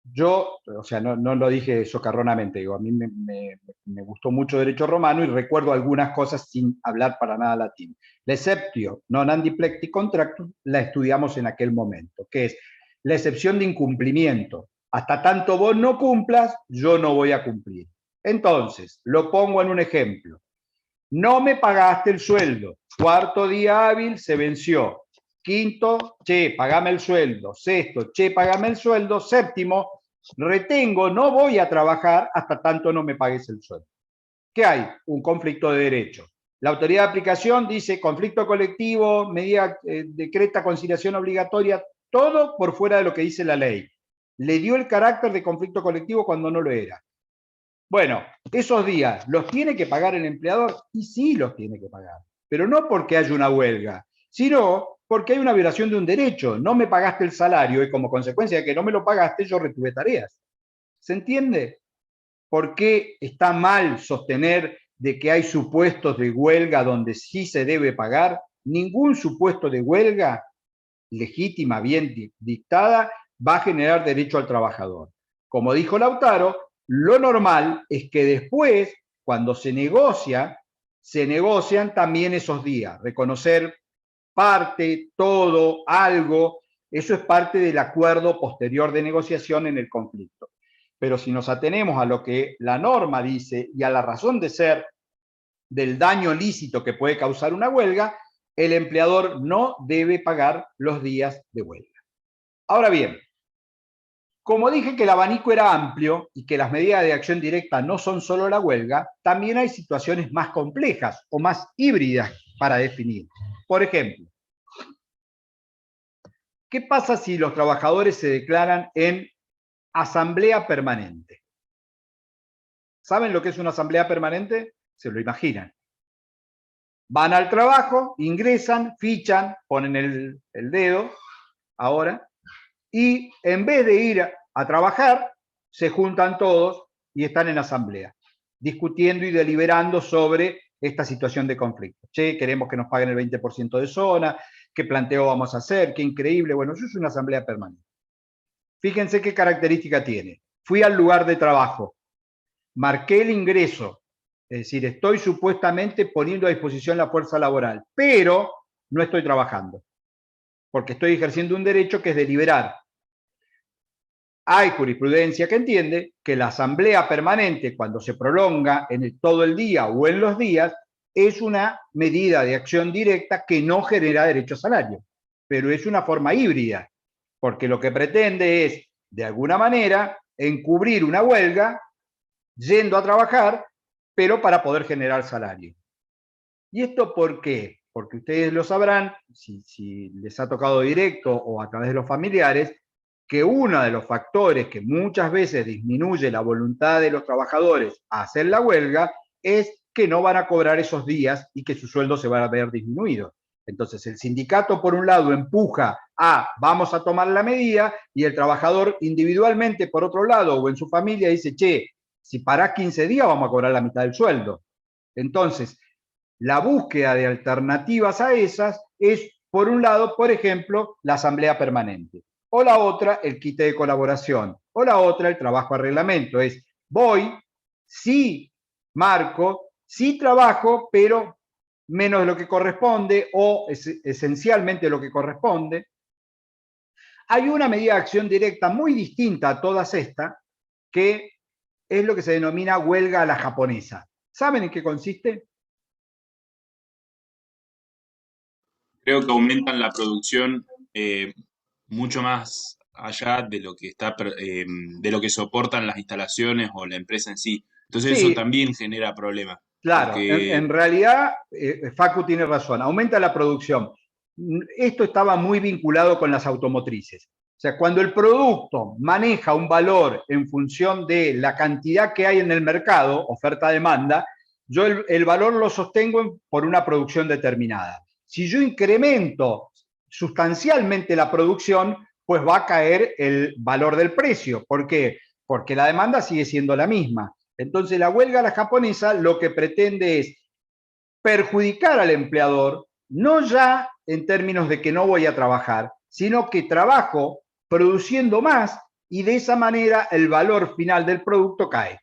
yo, o sea, no lo dije socarronamente, digo, a mí me gustó mucho derecho romano y recuerdo algunas cosas sin hablar para nada latín. La exceptio non andiplecti contractum la estudiamos en aquel momento, que es la excepción de incumplimiento. Hasta tanto vos no cumplas, yo no voy a cumplir. Entonces, lo pongo en un ejemplo. No me pagaste el sueldo. Cuarto día hábil se venció. Quinto, che, pagame el sueldo. Sexto, che, pagame el sueldo. Séptimo, retengo, no voy a trabajar hasta tanto no me pagues el sueldo. ¿Qué hay? Un conflicto de derecho. La autoridad de aplicación dice conflicto colectivo, medida, decreta conciliación obligatoria, todo por fuera de lo que dice la ley. Le dio el carácter de conflicto colectivo cuando no lo era. Bueno, esos días, ¿los tiene que pagar el empleador? Y sí los tiene que pagar, pero no porque haya una huelga, sino porque hay una violación de un derecho. No me pagaste el salario y como consecuencia de que no me lo pagaste, yo retuve tareas. ¿Se entiende? ¿Por qué está mal sostener de que hay supuestos de huelga donde sí se debe pagar? Ningún supuesto de huelga legítima, bien dictada, va a generar derecho al trabajador. Como dijo Lautaro, lo normal es que después, cuando se negocian también esos días. Reconocer parte, todo, algo, eso es parte del acuerdo posterior de negociación en el conflicto. Pero si nos atenemos a lo que la norma dice y a la razón de ser del daño lícito que puede causar una huelga, el empleador no debe pagar los días de huelga. Ahora bien, como dije que el abanico era amplio y que las medidas de acción directa no son solo la huelga, también hay situaciones más complejas o más híbridas para definir. Por ejemplo, ¿qué pasa si los trabajadores se declaran en asamblea permanente? ¿Saben lo que es una asamblea permanente? Se lo imaginan. Van al trabajo, ingresan, fichan, ponen el dedo, ahora, y en vez de ir a trabajar, se juntan todos y están en asamblea, discutiendo y deliberando sobre esta situación de conflicto. Che, queremos que nos paguen el 20% de zona, qué planteo vamos a hacer, qué increíble. Bueno, eso es una asamblea permanente. Fíjense qué característica tiene. Fui al lugar de trabajo, marqué el ingreso, es decir, estoy supuestamente poniendo a disposición la fuerza laboral, pero no estoy trabajando, porque estoy ejerciendo un derecho que es deliberar. Hay jurisprudencia que entiende que la asamblea permanente, cuando se prolonga en todo el día o en los días, es una medida de acción directa que no genera derecho a salario, pero es una forma híbrida, porque lo que pretende es, de alguna manera, encubrir una huelga yendo a trabajar, pero para poder generar salario. ¿Y esto por qué? Porque ustedes lo sabrán, si les ha tocado directo o a través de los familiares, que uno de los factores que muchas veces disminuye la voluntad de los trabajadores a hacer la huelga es que no van a cobrar esos días y que su sueldo se va a ver disminuido. Entonces el sindicato por un lado empuja a vamos a tomar la medida y el trabajador individualmente por otro lado o en su familia dice, che, si parás 15 días vamos a cobrar la mitad del sueldo. Entonces, la búsqueda de alternativas a esas es, por un lado, por ejemplo, la asamblea permanente. O la otra, el quite de colaboración. O la otra, el trabajo a reglamento. Es, voy, sí marco, sí trabajo, pero menos de lo que corresponde o esencialmente lo que corresponde. Hay una medida de acción directa muy distinta a todas estas, que es lo que se denomina huelga a la japonesa. ¿Saben en qué consiste? Creo que aumentan la producción mucho más allá de lo que de lo que soportan las instalaciones o la empresa en sí. Entonces Sí, eso también genera problemas. claro, Porque en realidad Facu tiene razón, aumenta la producción. Esto estaba muy vinculado con las automotrices. O sea, cuando el producto maneja un valor en función de la cantidad que hay en el mercado, oferta-demanda, yo el valor lo sostengo por una producción determinada. Si yo incremento sustancialmente la producción, pues va a caer el valor del precio. ¿Por qué? Porque la demanda sigue siendo la misma. Entonces la huelga a la japonesa lo que pretende es perjudicar al empleador, no ya en términos de que no voy a trabajar, sino que trabajo produciendo más y de esa manera el valor final del producto cae.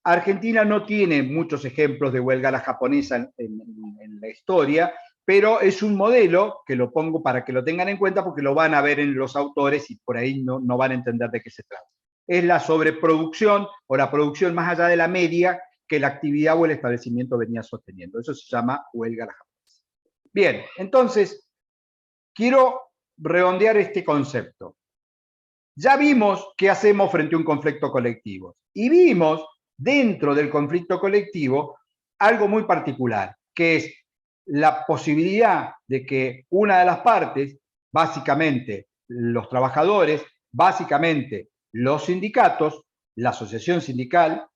Argentina no tiene muchos ejemplos de huelga a la japonesa en la historia, pero es un modelo que lo pongo para que lo tengan en cuenta porque lo van a ver en los autores y por ahí no van a entender de qué se trata. Es la sobreproducción o la producción más allá de la media que la actividad o el establecimiento venía sosteniendo. Eso se llama huelga a la japonesa. Bien, entonces, quiero redondear este concepto. Ya vimos qué hacemos frente a un conflicto colectivo y vimos dentro del conflicto colectivo algo muy particular, que es la posibilidad de que una de las partes, básicamente los trabajadores, básicamente los sindicatos, la asociación sindical,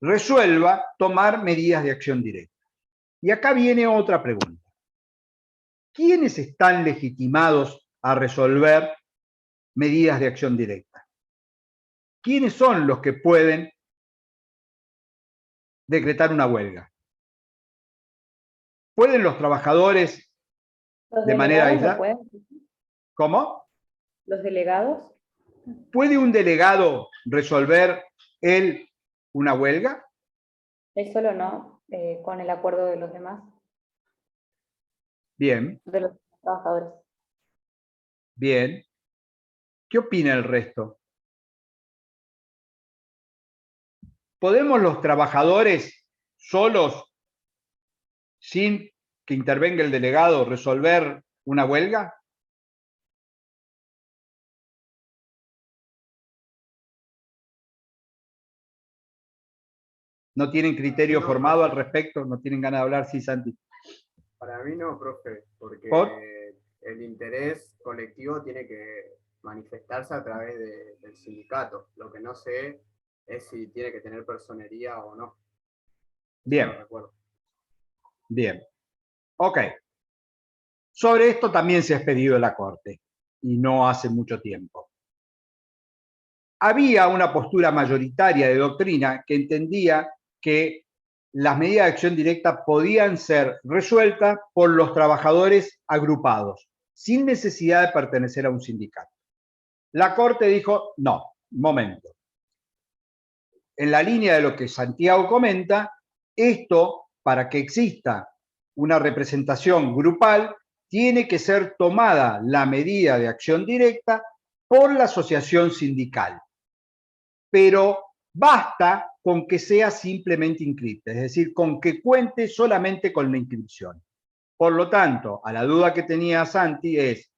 resuelva tomar medidas de acción directa. Y acá viene otra pregunta. ¿Quiénes están legitimados a resolver medidas de acción directa? ¿Quiénes son los que pueden decretar una huelga? ¿Pueden los trabajadores de manera aislada? ¿Cómo? ¿Los delegados? ¿Puede un delegado resolver él una huelga? Él solo no, con el acuerdo de los demás. Bien. De los trabajadores. Bien. ¿Qué opina el resto? ¿Podemos los trabajadores solos, sin que intervenga el delegado, resolver una huelga? ¿No tienen criterio formado al respecto? ¿No tienen ganas de hablar? Sí, Santi. Para mí no, profe, porque ¿Por? el interés colectivo tiene que manifestarse a través del sindicato. Lo que no sé es si tiene que tener personería o no. Bien. No recuerdo. Bien. Ok. Sobre esto también se ha expedido la Corte, y no hace mucho tiempo. Había una postura mayoritaria de doctrina que entendía que las medidas de acción directa podían ser resueltas por los trabajadores agrupados, sin necesidad de pertenecer a un sindicato. La Corte dijo, no, momento. En la línea de lo que Santiago comenta, esto, para que exista una representación grupal, tiene que ser tomada la medida de acción directa por la asociación sindical. Pero basta con que sea simplemente inscrita, es decir, con que cuente solamente con la inscripción. Por lo tanto, a la duda que tenía Santi es,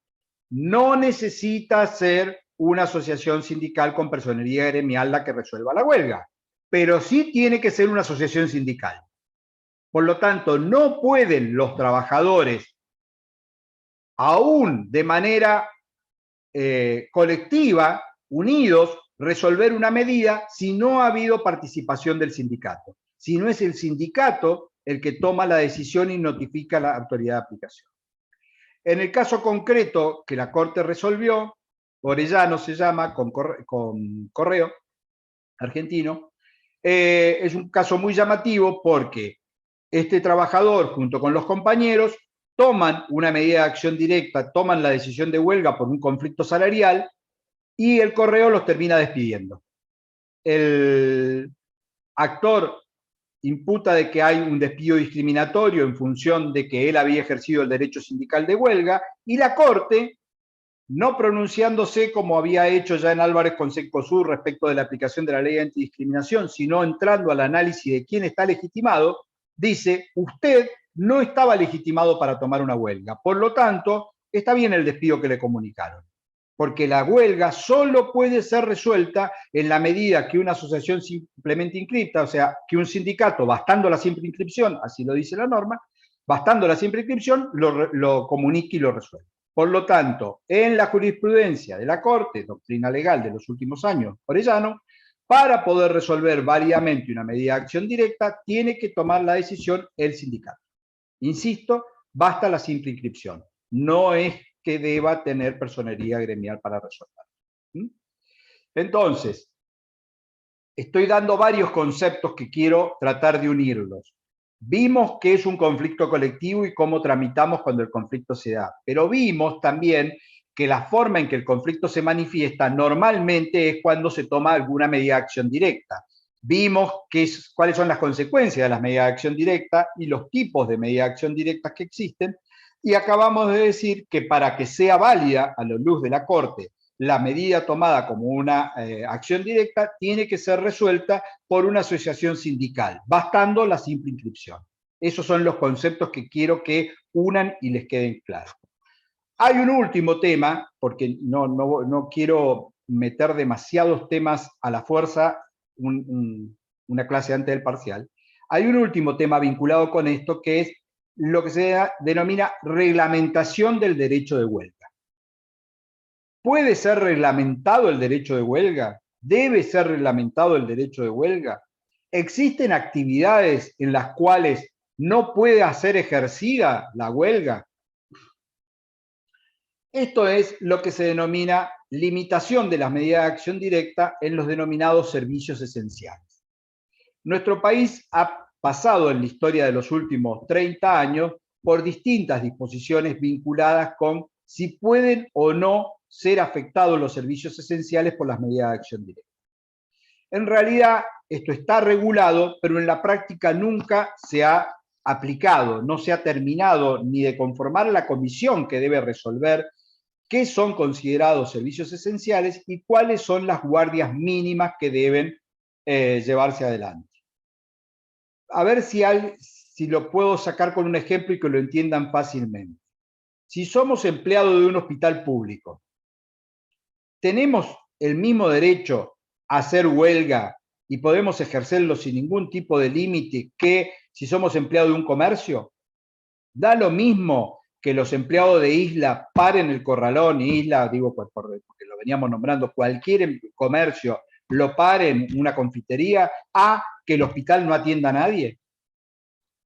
no necesita ser una asociación sindical con personería gremial la que resuelva la huelga, pero sí tiene que ser una asociación sindical. Por lo tanto, no pueden los trabajadores, aún de manera colectiva, unidos, resolver una medida si no ha habido participación del sindicato. Si no es el sindicato el que toma la decisión y notifica a la autoridad de aplicación. En el caso concreto que la Corte resolvió, Orellano se llama, con correo argentino, es un caso muy llamativo porque este trabajador junto con los compañeros toman una medida de acción directa, toman la decisión de huelga por un conflicto salarial y el correo los termina despidiendo. El actor imputa de que hay un despido discriminatorio en función de que él había ejercido el derecho sindical de huelga y la Corte, no pronunciándose como había hecho ya en Álvarez con Cencosud respecto de la aplicación de la ley de antidiscriminación, sino entrando al análisis de quién está legitimado, dice, usted no estaba legitimado para tomar una huelga. Por lo tanto, está bien el despido que le comunicaron. Porque la huelga solo puede ser resuelta en la medida que una asociación simplemente inscripta, o sea, que un sindicato, bastando la simple inscripción, así lo dice la norma, bastando la simple inscripción, lo comunique y lo resuelve. Por lo tanto, en la jurisprudencia de la Corte, doctrina legal de los últimos años, Orellano, para poder resolver válidamente una medida de acción directa, tiene que tomar la decisión el sindicato. Insisto, basta la simple inscripción. No es que deba tener personería gremial para resolver. Entonces, estoy dando varios conceptos que quiero tratar de unirlos. Vimos qué es un conflicto colectivo y cómo tramitamos cuando el conflicto se da, pero vimos también que la forma en que el conflicto se manifiesta normalmente es cuando se toma alguna medida de acción directa. Vimos cuáles son las consecuencias de las medidas de acción directa y los tipos de medidas de acción directas que existen, y acabamos de decir que para que sea válida a la luz de la Corte la medida tomada como una acción directa tiene que ser resuelta por una asociación sindical, bastando la simple inscripción. Esos son los conceptos que quiero que unan y les queden claros. Hay un último tema, porque no quiero meter demasiados temas a la fuerza, una clase antes del parcial. Hay un último tema vinculado con esto, que es lo que se denomina reglamentación del derecho de huelga. ¿Puede ser reglamentado el derecho de huelga? ¿Debe ser reglamentado el derecho de huelga? ¿Existen actividades en las cuales no puede ser ejercida la huelga? Esto es lo que se denomina limitación de las medidas de acción directa en los denominados servicios esenciales. Nuestro país ha pasado en la historia de los últimos 30 años por distintas disposiciones vinculadas con si pueden o no ser afectados los servicios esenciales por las medidas de acción directa. En realidad, esto está regulado, pero en la práctica nunca se ha aplicado, no se ha terminado ni de conformar la comisión que debe resolver qué son considerados servicios esenciales y cuáles son las guardias mínimas que deben llevarse adelante. A ver si lo puedo sacar con un ejemplo y que lo entiendan fácilmente. Si somos empleados de un hospital público, ¿tenemos el mismo derecho a hacer huelga y podemos ejercerlo sin ningún tipo de límite que si somos empleados de un comercio? ¿Da lo mismo que los empleados de Isla paren el corralón, y Isla, digo porque lo veníamos nombrando, cualquier comercio lo paren, una confitería, a que el hospital no atienda a nadie?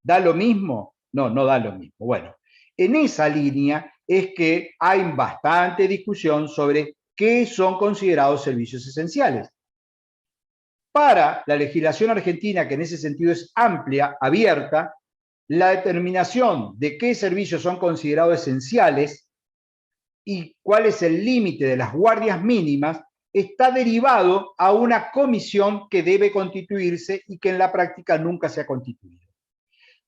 ¿Da lo mismo? No, no da lo mismo. Bueno, en esa línea es que hay bastante discusión sobre qué son considerados servicios esenciales. Para la legislación argentina, que en ese sentido es amplia, abierta, la determinación de qué servicios son considerados esenciales y cuál es el límite de las guardias mínimas está derivado a una comisión que debe constituirse y que en la práctica nunca se ha constituido.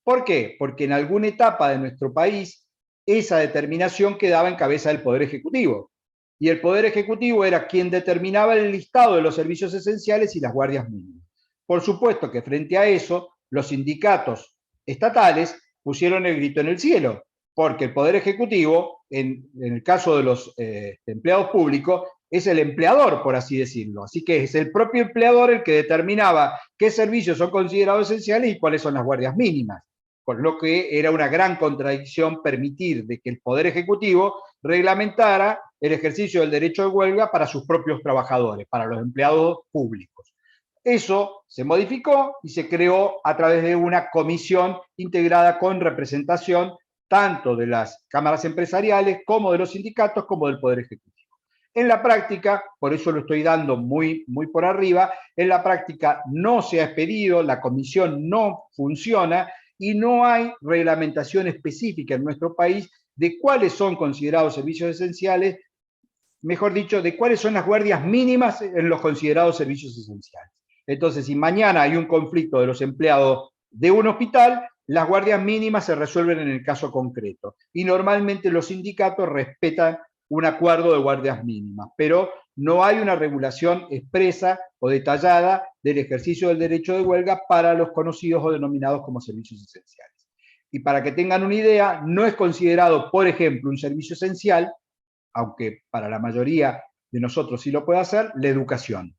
¿Por qué? Porque en alguna etapa de nuestro país esa determinación quedaba en cabeza del Poder Ejecutivo. Y el Poder Ejecutivo era quien determinaba el listado de los servicios esenciales y las guardias mínimas. Por supuesto que frente a eso, los sindicatos estatales pusieron el grito en el cielo, porque el Poder Ejecutivo, en el caso de los empleados públicos, es el empleador, por así decirlo. Así que es el propio empleador el que determinaba qué servicios son considerados esenciales y cuáles son las guardias mínimas. Por lo que era una gran contradicción permitir de que el Poder Ejecutivo reglamentara el ejercicio del derecho de huelga para sus propios trabajadores, para los empleados públicos. Eso se modificó y se creó a través de una comisión integrada con representación tanto de las cámaras empresariales como de los sindicatos como del Poder Ejecutivo. En la práctica, por eso lo estoy dando muy por arriba, en la práctica no se ha expedido, la comisión no funciona y no hay reglamentación específica en nuestro país de cuáles son considerados servicios esenciales, mejor dicho, de cuáles son las guardias mínimas en los considerados servicios esenciales. Entonces, si mañana hay un conflicto de los empleados de un hospital, las guardias mínimas se resuelven en el caso concreto. Y normalmente los sindicatos respetan un acuerdo de guardias mínimas, pero no hay una regulación expresa o detallada del ejercicio del derecho de huelga para los conocidos o denominados como servicios esenciales. Y para que tengan una idea, no es considerado, por ejemplo, un servicio esencial, aunque para la mayoría de nosotros sí lo puede hacer, la educación.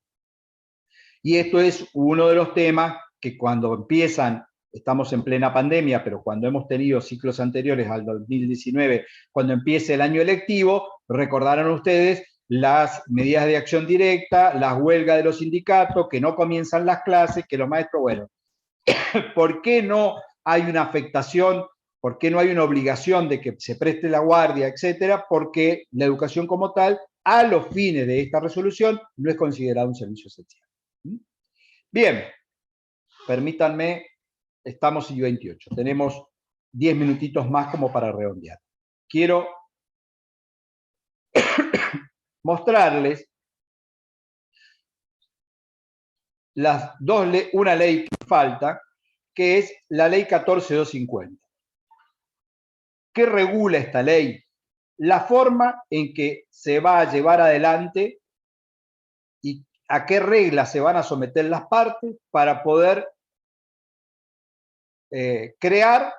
Y esto es uno de los temas que cuando empiezan, estamos en plena pandemia, pero cuando hemos tenido ciclos anteriores al 2019, cuando empiece el año electivo, recordarán ustedes las medidas de acción directa, las huelgas de los sindicatos, que no comienzan las clases, que los maestros, bueno, ¿por qué no hay una afectación? ¿Por qué no hay una obligación de que se preste la guardia, etcétera? Porque la educación como tal, a los fines de esta resolución, no es considerada un servicio esencial. Bien, permítanme, estamos en 28, tenemos 10 minutitos más como para redondear. Quiero mostrarles una ley que falta, que es la ley 14250. ¿Qué regula esta ley? La forma en que se va a llevar adelante y a qué reglas se van a someter las partes para poder crear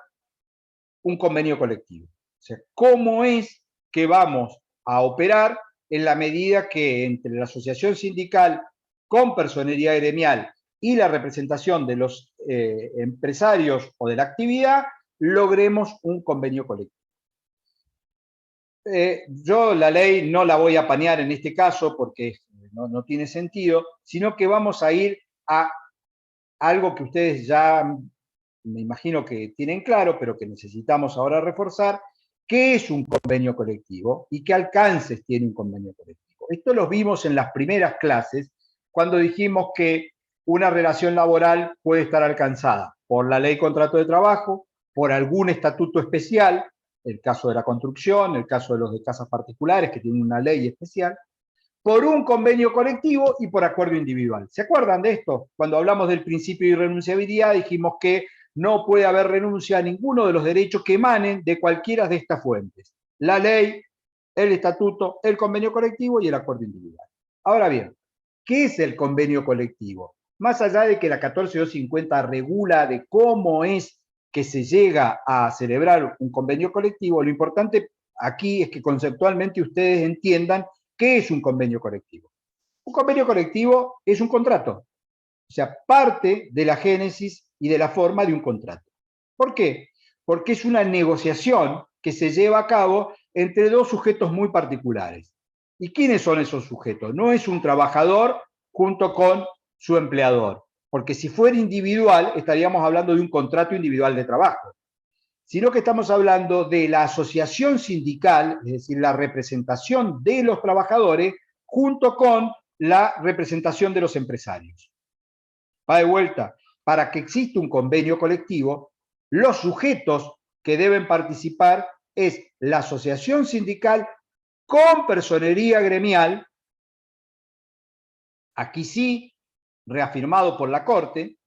un convenio colectivo. O sea, cómo es que vamos a operar en la medida que entre la asociación sindical con personería gremial y la representación de los empresarios o de la actividad, logremos un convenio colectivo. Yo la ley no la voy a apañar en este caso porque no tiene sentido, sino que vamos a ir a algo que ustedes ya me imagino que tienen claro, pero que necesitamos ahora reforzar, qué es un convenio colectivo y qué alcances tiene un convenio colectivo. Esto lo vimos en las primeras clases, cuando dijimos que una relación laboral puede estar alcanzada por la ley contrato de trabajo, por algún estatuto especial, el caso de la construcción, el caso de los de casas particulares, que tienen una ley especial, por un convenio colectivo y por acuerdo individual. ¿Se acuerdan de esto? Cuando hablamos del principio de irrenunciabilidad, dijimos que no puede haber renuncia a ninguno de los derechos que emanen de cualquiera de estas fuentes. La ley, el estatuto, el convenio colectivo y el acuerdo individual. Ahora bien, ¿qué es el convenio colectivo? Más allá de que la 14250 regula de cómo es que se llega a celebrar un convenio colectivo, lo importante aquí es que conceptualmente ustedes entiendan qué es un convenio colectivo. Un convenio colectivo es un contrato, o sea, parte de la génesis y de la forma de un contrato. ¿Por qué? Porque es una negociación que se lleva a cabo entre dos sujetos muy particulares. ¿Y quiénes son esos sujetos? No es un trabajador junto con su empleador, porque si fuera individual estaríamos hablando de un contrato individual de trabajo, sino que estamos hablando de la asociación sindical, es decir, la representación de los trabajadores junto con la representación de los empresarios. Va de vuelta, para que exista un convenio colectivo, los sujetos que deben participar es la asociación sindical con personería gremial, aquí sí, reafirmado por la Corte,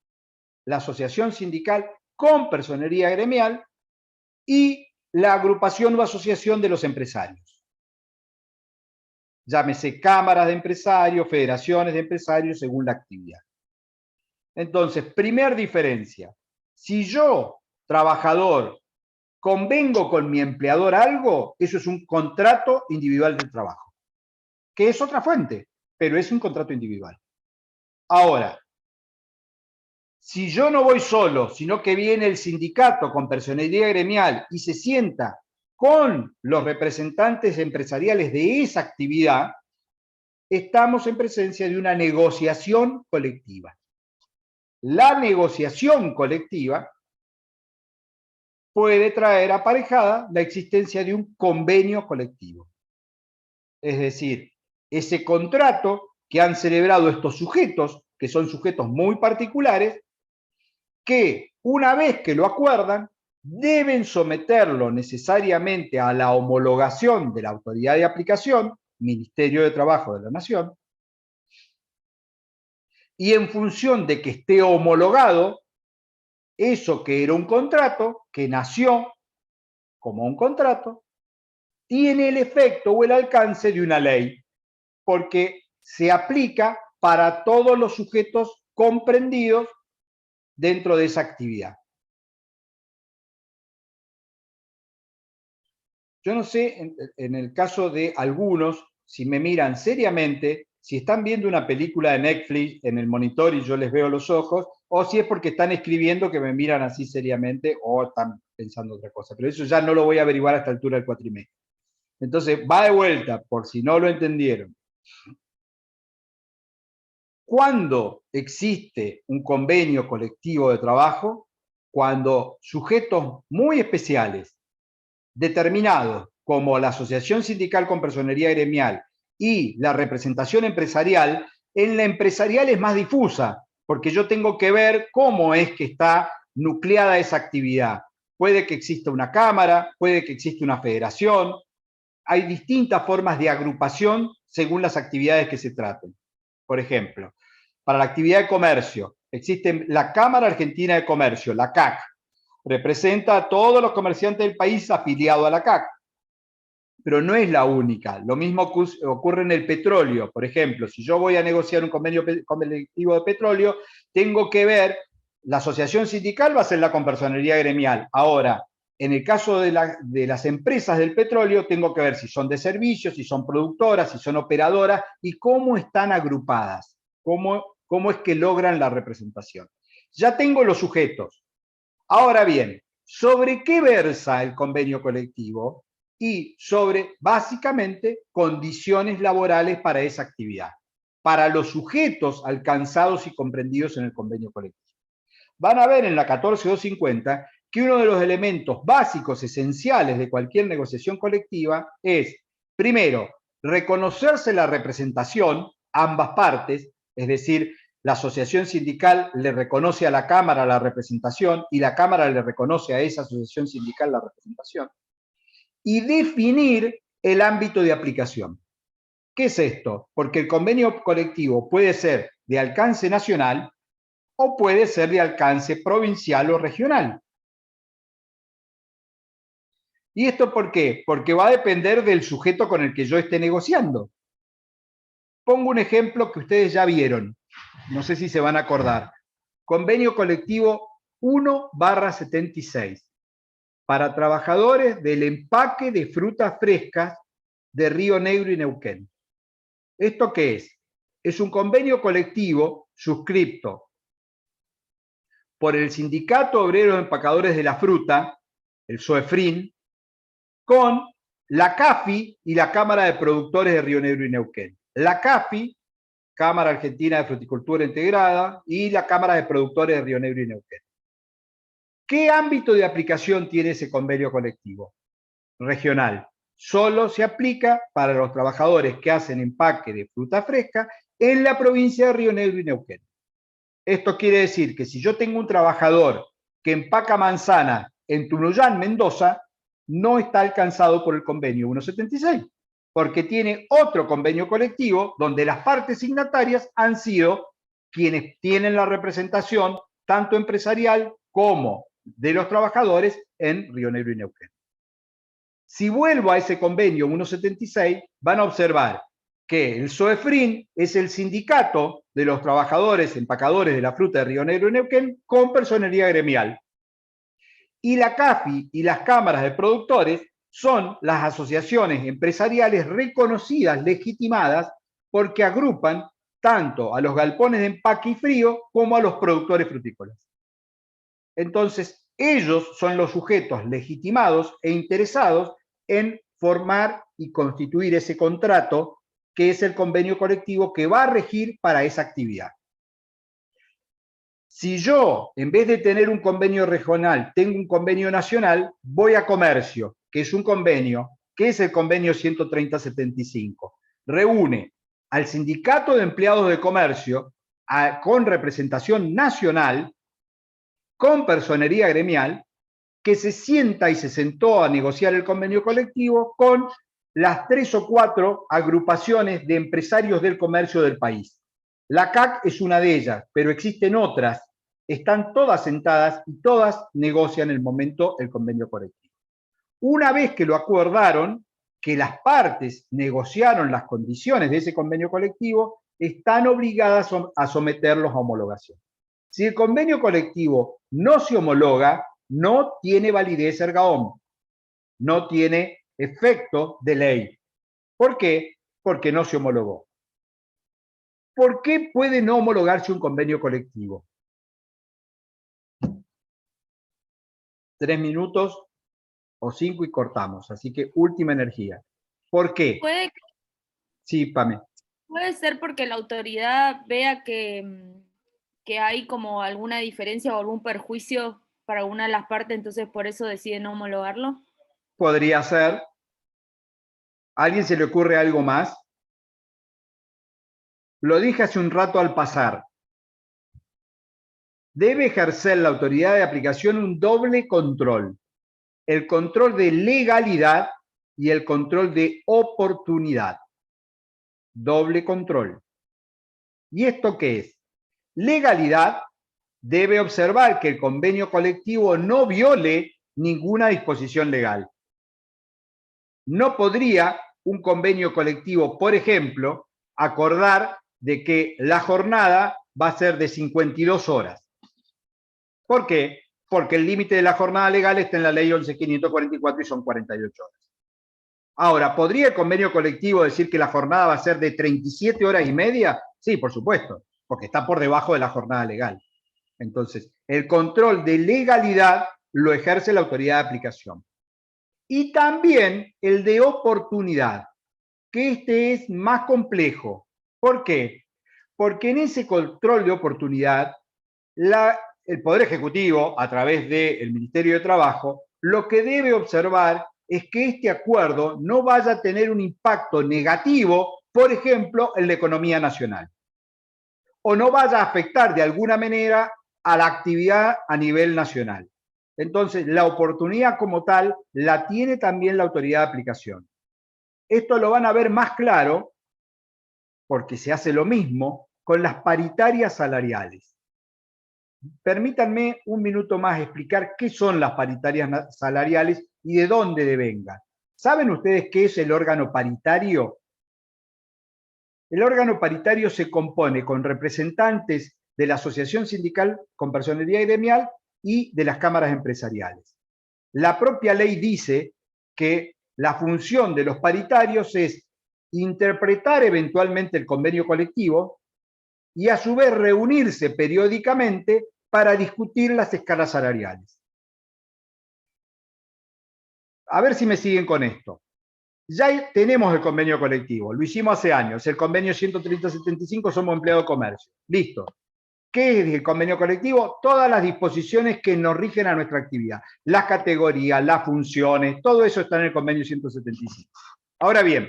la asociación sindical con personería gremial y la agrupación o asociación de los empresarios. Llámese cámaras de empresarios, federaciones de empresarios, según la actividad. Entonces, primera diferencia, si yo, trabajador, convengo con mi empleador algo, eso es un contrato individual de trabajo, que es otra fuente, pero es un contrato individual. Ahora, si yo no voy solo, sino que viene el sindicato con personería gremial y se sienta con los representantes empresariales de esa actividad, estamos en presencia de una negociación colectiva. La negociación colectiva puede traer aparejada la existencia de un convenio colectivo. Es decir, ese contrato que han celebrado estos sujetos, que son sujetos muy particulares, que una vez que lo acuerdan, deben someterlo necesariamente a la homologación de la autoridad de aplicación, Ministerio de Trabajo de la Nación, y en función de que esté homologado, eso que era un contrato, que nació como un contrato, tiene el efecto o el alcance de una ley, porque se aplica para todos los sujetos comprendidos dentro de esa actividad. Yo no sé, en el caso de algunos, si me miran seriamente, si están viendo una película de Netflix en el monitor y yo les veo los ojos, o si es porque están escribiendo que me miran así seriamente o están pensando otra cosa. Pero eso ya no lo voy a averiguar a esta altura del cuatrimestre. Entonces, va de vuelta, por si no lo entendieron. ¿Cuándo existe un convenio colectivo de trabajo? Cuando sujetos muy especiales, determinados, como la asociación sindical con personería gremial y la representación empresarial, en la empresarial es más difusa, porque yo tengo que ver cómo es que está nucleada esa actividad. Puede que exista una cámara, puede que exista una federación, hay distintas formas de agrupación según las actividades que se traten. Por ejemplo, para la actividad de comercio, existe la Cámara Argentina de Comercio, la CAC, representa a todos los comerciantes del país afiliados a la CAC, pero no es la única. Lo mismo ocurre en el petróleo. Por ejemplo, si yo voy a negociar un convenio colectivo de petróleo, tengo que ver, la asociación sindical va a ser la compersonería gremial. Ahora, en el caso de las empresas del petróleo, tengo que ver si son de servicios, si son productoras, si son operadoras y cómo están agrupadas, cómo es que logran la representación. Ya tengo los sujetos. Ahora bien, ¿sobre qué versa el convenio colectivo? Y sobre, básicamente, condiciones laborales para esa actividad, para los sujetos alcanzados y comprendidos en el convenio colectivo. Van a ver en la 14250 que uno de los elementos básicos, esenciales de cualquier negociación colectiva es, primero, reconocerse la representación, ambas partes, es decir, la asociación sindical le reconoce a la Cámara la representación y la Cámara le reconoce a esa asociación sindical la representación, y definir el ámbito de aplicación. ¿Qué es esto? Porque el convenio colectivo puede ser de alcance nacional o puede ser de alcance provincial o regional. ¿Y esto por qué? Porque va a depender del sujeto con el que yo esté negociando. Pongo un ejemplo que ustedes ya vieron, no sé si se van a acordar. Convenio colectivo 1/76 para trabajadores del empaque de frutas frescas de Río Negro y Neuquén. ¿Esto qué es? Es un convenio colectivo suscripto por el Sindicato Obrero de Empacadores de la Fruta, el SOEFRIN, con la CAFI y la Cámara de Productores de Río Negro y Neuquén. La CAFI, Cámara Argentina de Fruticultura Integrada, y la Cámara de Productores de Río Negro y Neuquén. ¿Qué ámbito de aplicación tiene ese convenio colectivo? Regional. Solo se aplica para los trabajadores que hacen empaque de fruta fresca en la provincia de Río Negro y Neuquén. Esto quiere decir que si yo tengo un trabajador que empaca manzana en Tunuyán, Mendoza, no está alcanzado por el convenio 176, porque tiene otro convenio colectivo donde las partes signatarias han sido quienes tienen la representación tanto empresarial como de los trabajadores en Río Negro y Neuquén. Si vuelvo a ese convenio 176, van a observar que el SOEFRIN es el sindicato de los trabajadores empacadores de la fruta de Río Negro y Neuquén con personería gremial. Y la CAFI y las cámaras de productores son las asociaciones empresariales reconocidas, legitimadas, porque agrupan tanto a los galpones de empaque y frío como a los productores frutícolas. Entonces, ellos son los sujetos legitimados e interesados en formar y constituir ese contrato que es el convenio colectivo que va a regir para esa actividad. Si yo, en vez de tener un convenio regional, tengo un convenio nacional, voy a comercio, que es un convenio, que es el convenio 13075. Reúne al sindicato de empleados de comercio con representación nacional, con personería gremial, que se sienta y se sentó a negociar el convenio colectivo con las 3 o 4 agrupaciones de empresarios del comercio del país. La CAC es una de ellas, pero existen otras, están todas sentadas y todas negocian en el momento el convenio colectivo. Una vez que lo acordaron, que las partes negociaron las condiciones de ese convenio colectivo, están obligadas a someterlos a homologación. Si el convenio colectivo no se homologa, no tiene validez erga omnes, no tiene efecto de ley. ¿Por qué? Porque no se homologó. ¿Por qué puede no homologarse un convenio colectivo? 3 minutos o 5 y cortamos, así que última energía. ¿Por qué? Sí, Pame. Puede ser porque la autoridad vea que hay como alguna diferencia o algún perjuicio para alguna de las partes, entonces por eso decide no homologarlo. Podría ser. ¿A alguien se le ocurre algo más? Lo dije hace un rato al pasar. Debe ejercer la autoridad de aplicación un doble control. El control de legalidad y el control de oportunidad. doble control. ¿Y esto qué es? Legalidad debe observar que el convenio colectivo no viole ninguna disposición legal. No podría un convenio colectivo, por ejemplo, acordar de que la jornada va a ser de 52 horas. ¿Por qué? Porque el límite de la jornada legal está en la ley 11.544 y son 48 horas. Ahora, ¿podría el convenio colectivo decir que la jornada va a ser de 37 horas y media? Sí, por supuesto, porque está por debajo de la jornada legal. Entonces, el control de legalidad lo ejerce la autoridad de aplicación. Y también el de oportunidad, que este es más complejo. ¿Por qué? Porque en ese control de oportunidad, el Poder Ejecutivo, a través del Ministerio de Trabajo, lo que debe observar es que este acuerdo no vaya a tener un impacto negativo, por ejemplo, en la economía nacional, o no vaya a afectar de alguna manera a la actividad a nivel nacional. Entonces, la oportunidad como tal la tiene también la autoridad de aplicación. Esto lo van a ver más claro porque se hace lo mismo con las paritarias salariales. Permítanme un minuto más explicar qué son las paritarias salariales y de dónde devengan. ¿Saben ustedes qué es el órgano paritario? El órgano paritario se compone con representantes de la asociación sindical con personería gremial y de las cámaras empresariales. La propia ley dice que la función de los paritarios es interpretar eventualmente el convenio colectivo y a su vez reunirse periódicamente para discutir las escalas salariales. A ver si me siguen con esto. Ya tenemos el convenio colectivo, lo hicimos hace años, el convenio 13075, somos empleados de comercio. Listo. ¿Qué es el convenio colectivo? Todas las disposiciones que nos rigen a nuestra actividad, las categorías, las funciones, todo eso está en el convenio 175. Ahora bien,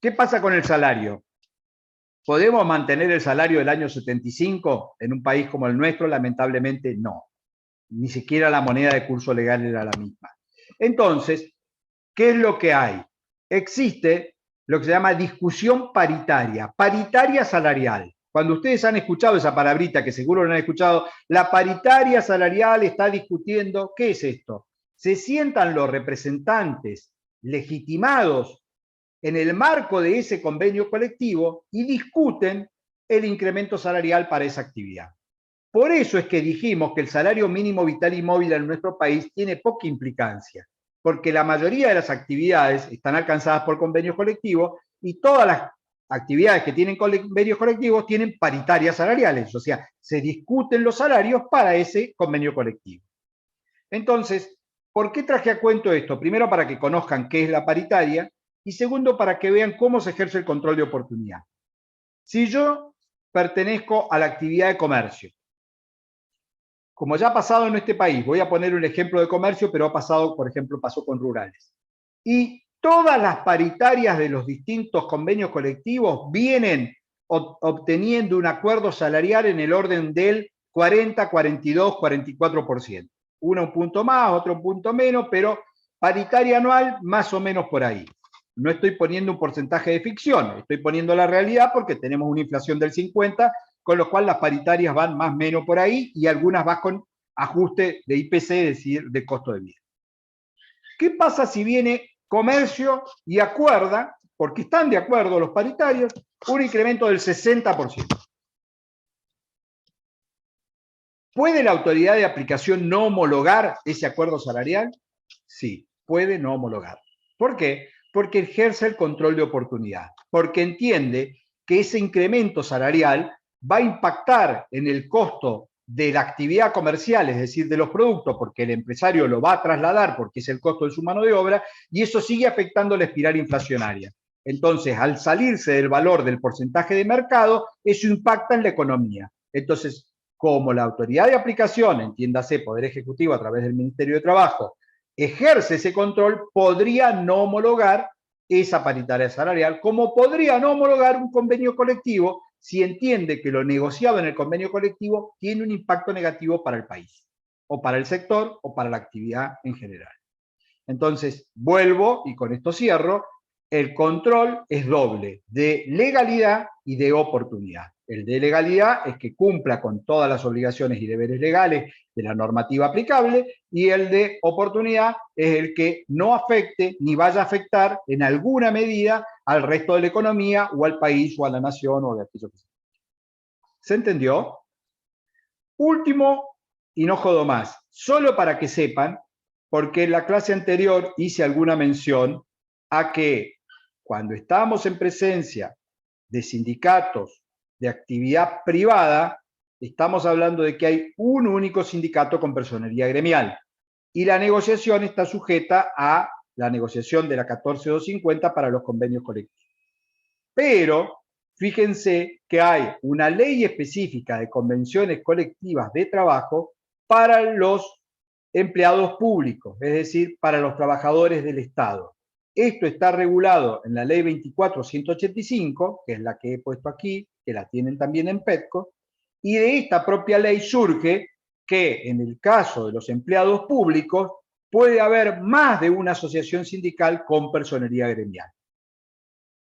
¿qué pasa con el salario? ¿Podemos mantener el salario del año 75 en un país como el nuestro? Lamentablemente no. Ni siquiera la moneda de curso legal era la misma. Entonces, ¿qué es lo que hay? Existe lo que se llama discusión paritaria salarial. Cuando ustedes han escuchado esa palabrita, que seguro no han escuchado, la paritaria salarial está discutiendo, ¿qué es esto? Se sientan los representantes legitimados en el marco de ese convenio colectivo y discuten el incremento salarial para esa actividad. Por eso es que dijimos que el salario mínimo vital y móvil en nuestro país tiene poca implicancia, porque la mayoría de las actividades están alcanzadas por convenios colectivos y todas las actividades que tienen convenios colectivos tienen paritarias salariales, o sea, se discuten los salarios para ese convenio colectivo. Entonces, ¿por qué traje a cuento esto? Primero, para que conozcan qué es la paritaria y segundo, para que vean cómo se ejerce el control de oportunidad. Si yo pertenezco a la actividad de comercio, como ya ha pasado en este país, voy a poner un ejemplo de comercio, pero ha pasado, por ejemplo, pasó con rurales. Y todas las paritarias de los distintos convenios colectivos vienen obteniendo un acuerdo salarial en el orden del 40, 42, 44%. Uno un punto más, otro un punto menos, pero paritaria anual más o menos por ahí. No estoy poniendo un porcentaje de ficción, estoy poniendo la realidad porque tenemos una inflación del 50%, con lo cual las paritarias van más o menos por ahí y algunas van con ajuste de IPC, es decir, de costo de vida. ¿Qué pasa si viene comercio y acuerda, porque están de acuerdo los paritarios, un incremento del 60%? ¿Puede la autoridad de aplicación no homologar ese acuerdo salarial? Sí, puede no homologar. ¿Por qué? Porque ejerce el control de oportunidad, porque entiende que ese incremento salarial va a impactar en el costo de la actividad comercial, es decir, de los productos, porque el empresario lo va a trasladar porque es el costo de su mano de obra, y eso sigue afectando la espiral inflacionaria. Entonces, al salirse del valor del porcentaje de mercado, eso impacta en la economía. Entonces, como la autoridad de aplicación, entiéndase, Poder Ejecutivo a través del Ministerio de Trabajo, ejerce ese control, podría no homologar esa paritaria salarial, como podría no homologar un convenio colectivo si entiende que lo negociado en el convenio colectivo tiene un impacto negativo para el país, o para el sector, o para la actividad en general. Entonces, vuelvo, y con esto cierro, el control es doble, de legalidad y de oportunidad. El de legalidad es que cumpla con todas las obligaciones y deberes legales de la normativa aplicable, y el de oportunidad es el que no afecte ni vaya a afectar en alguna medida al resto de la economía o al país o a la nación o de aquello que sea. ¿Se entendió? Último, y no jodo más, solo para que sepan, porque en la clase anterior hice alguna mención a que cuando estamos en presencia de sindicatos de actividad privada, estamos hablando de que hay un único sindicato con personería gremial y la negociación está sujeta a la negociación de la 14250 para los convenios colectivos. Pero fíjense que hay una ley específica de convenciones colectivas de trabajo para los empleados públicos, es decir, para los trabajadores del Estado. Esto está regulado en la ley 24.185, que es la que he puesto aquí, que la tienen también en PETCO, y de esta propia ley surge que en el caso de los empleados públicos puede haber más de una asociación sindical con personería gremial.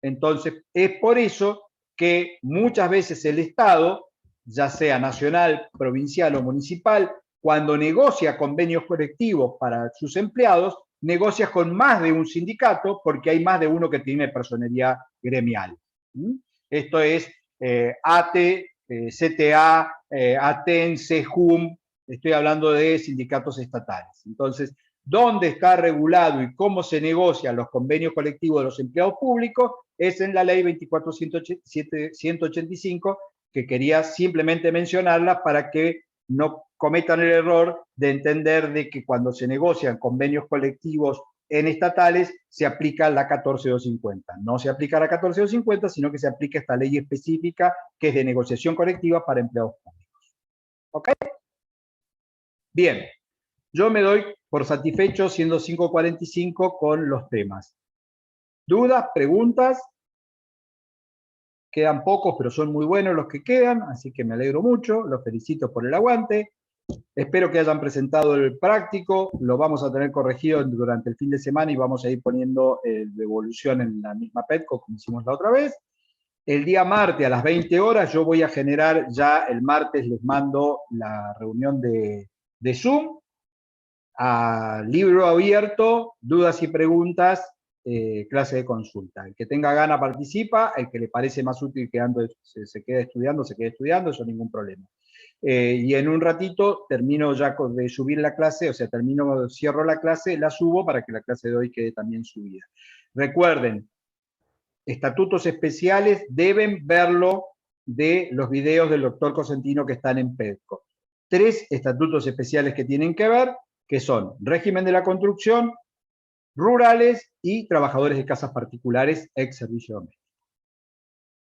Entonces, es por eso que muchas veces el Estado, ya sea nacional, provincial o municipal, cuando negocia convenios colectivos para sus empleados, negocia con más de un sindicato porque hay más de uno que tiene personería gremial. Esto es ATE, CTA, ATEN, CEJUM, estoy hablando de sindicatos estatales. Entonces, ¿dónde está regulado y cómo se negocian los convenios colectivos de los empleados públicos? Es en la ley 24.185, que quería simplemente mencionarla para que no cometan el error de entender de que cuando se negocian convenios colectivos en estatales se aplica la 14250. No se aplica la 14250, sino que se aplica esta ley específica que es de negociación colectiva para empleados públicos. ¿Ok? Bien, yo me doy por satisfecho siendo 5:45 con los temas. ¿Dudas? ¿Preguntas? Quedan pocos, pero son muy buenos los que quedan, así que me alegro mucho, los felicito por el aguante. Espero que hayan presentado el práctico, lo vamos a tener corregido durante el fin de semana y vamos a ir poniendo devolución en la misma PETCO como hicimos la otra vez. El día martes a las 20 horas yo voy a generar ya el martes, les mando la reunión de Zoom, a libro abierto, dudas y preguntas, clase de consulta. El que tenga gana participa, el que le parece más útil quedando, se queda estudiando, eso ningún problema. Y en un ratito termino ya de subir la clase, o sea, cierro la clase, la subo para que la clase de hoy quede también subida. Recuerden, estatutos especiales deben verlo de los videos del doctor Cosentino que están en PETCO. 3 estatutos especiales que tienen que ver, que son régimen de la construcción, rurales y trabajadores de casas particulares ex servicio doméstico.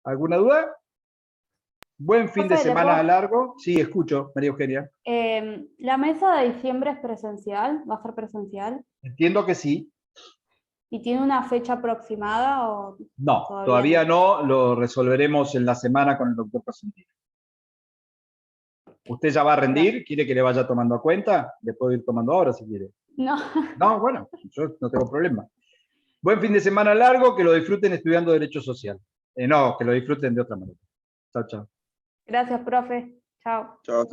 ¿Alguna duda? Buen fin de semana largo. Sí, escucho, María Eugenia. ¿La mesa de diciembre es presencial? ¿Va a ser presencial? Entiendo que sí. ¿Y tiene una fecha aproximada? O no, todavía no, lo resolveremos en la semana con el doctor Cosentino. ¿Usted ya va a rendir? ¿Quiere que le vaya tomando a cuenta? Le puedo ir tomando ahora si quiere. No. No, bueno, yo no tengo problema. Buen fin de semana largo, que lo disfruten estudiando Derecho Social. No, que lo disfruten de otra manera. Chao, chao. Gracias, profe. Chao. Chao.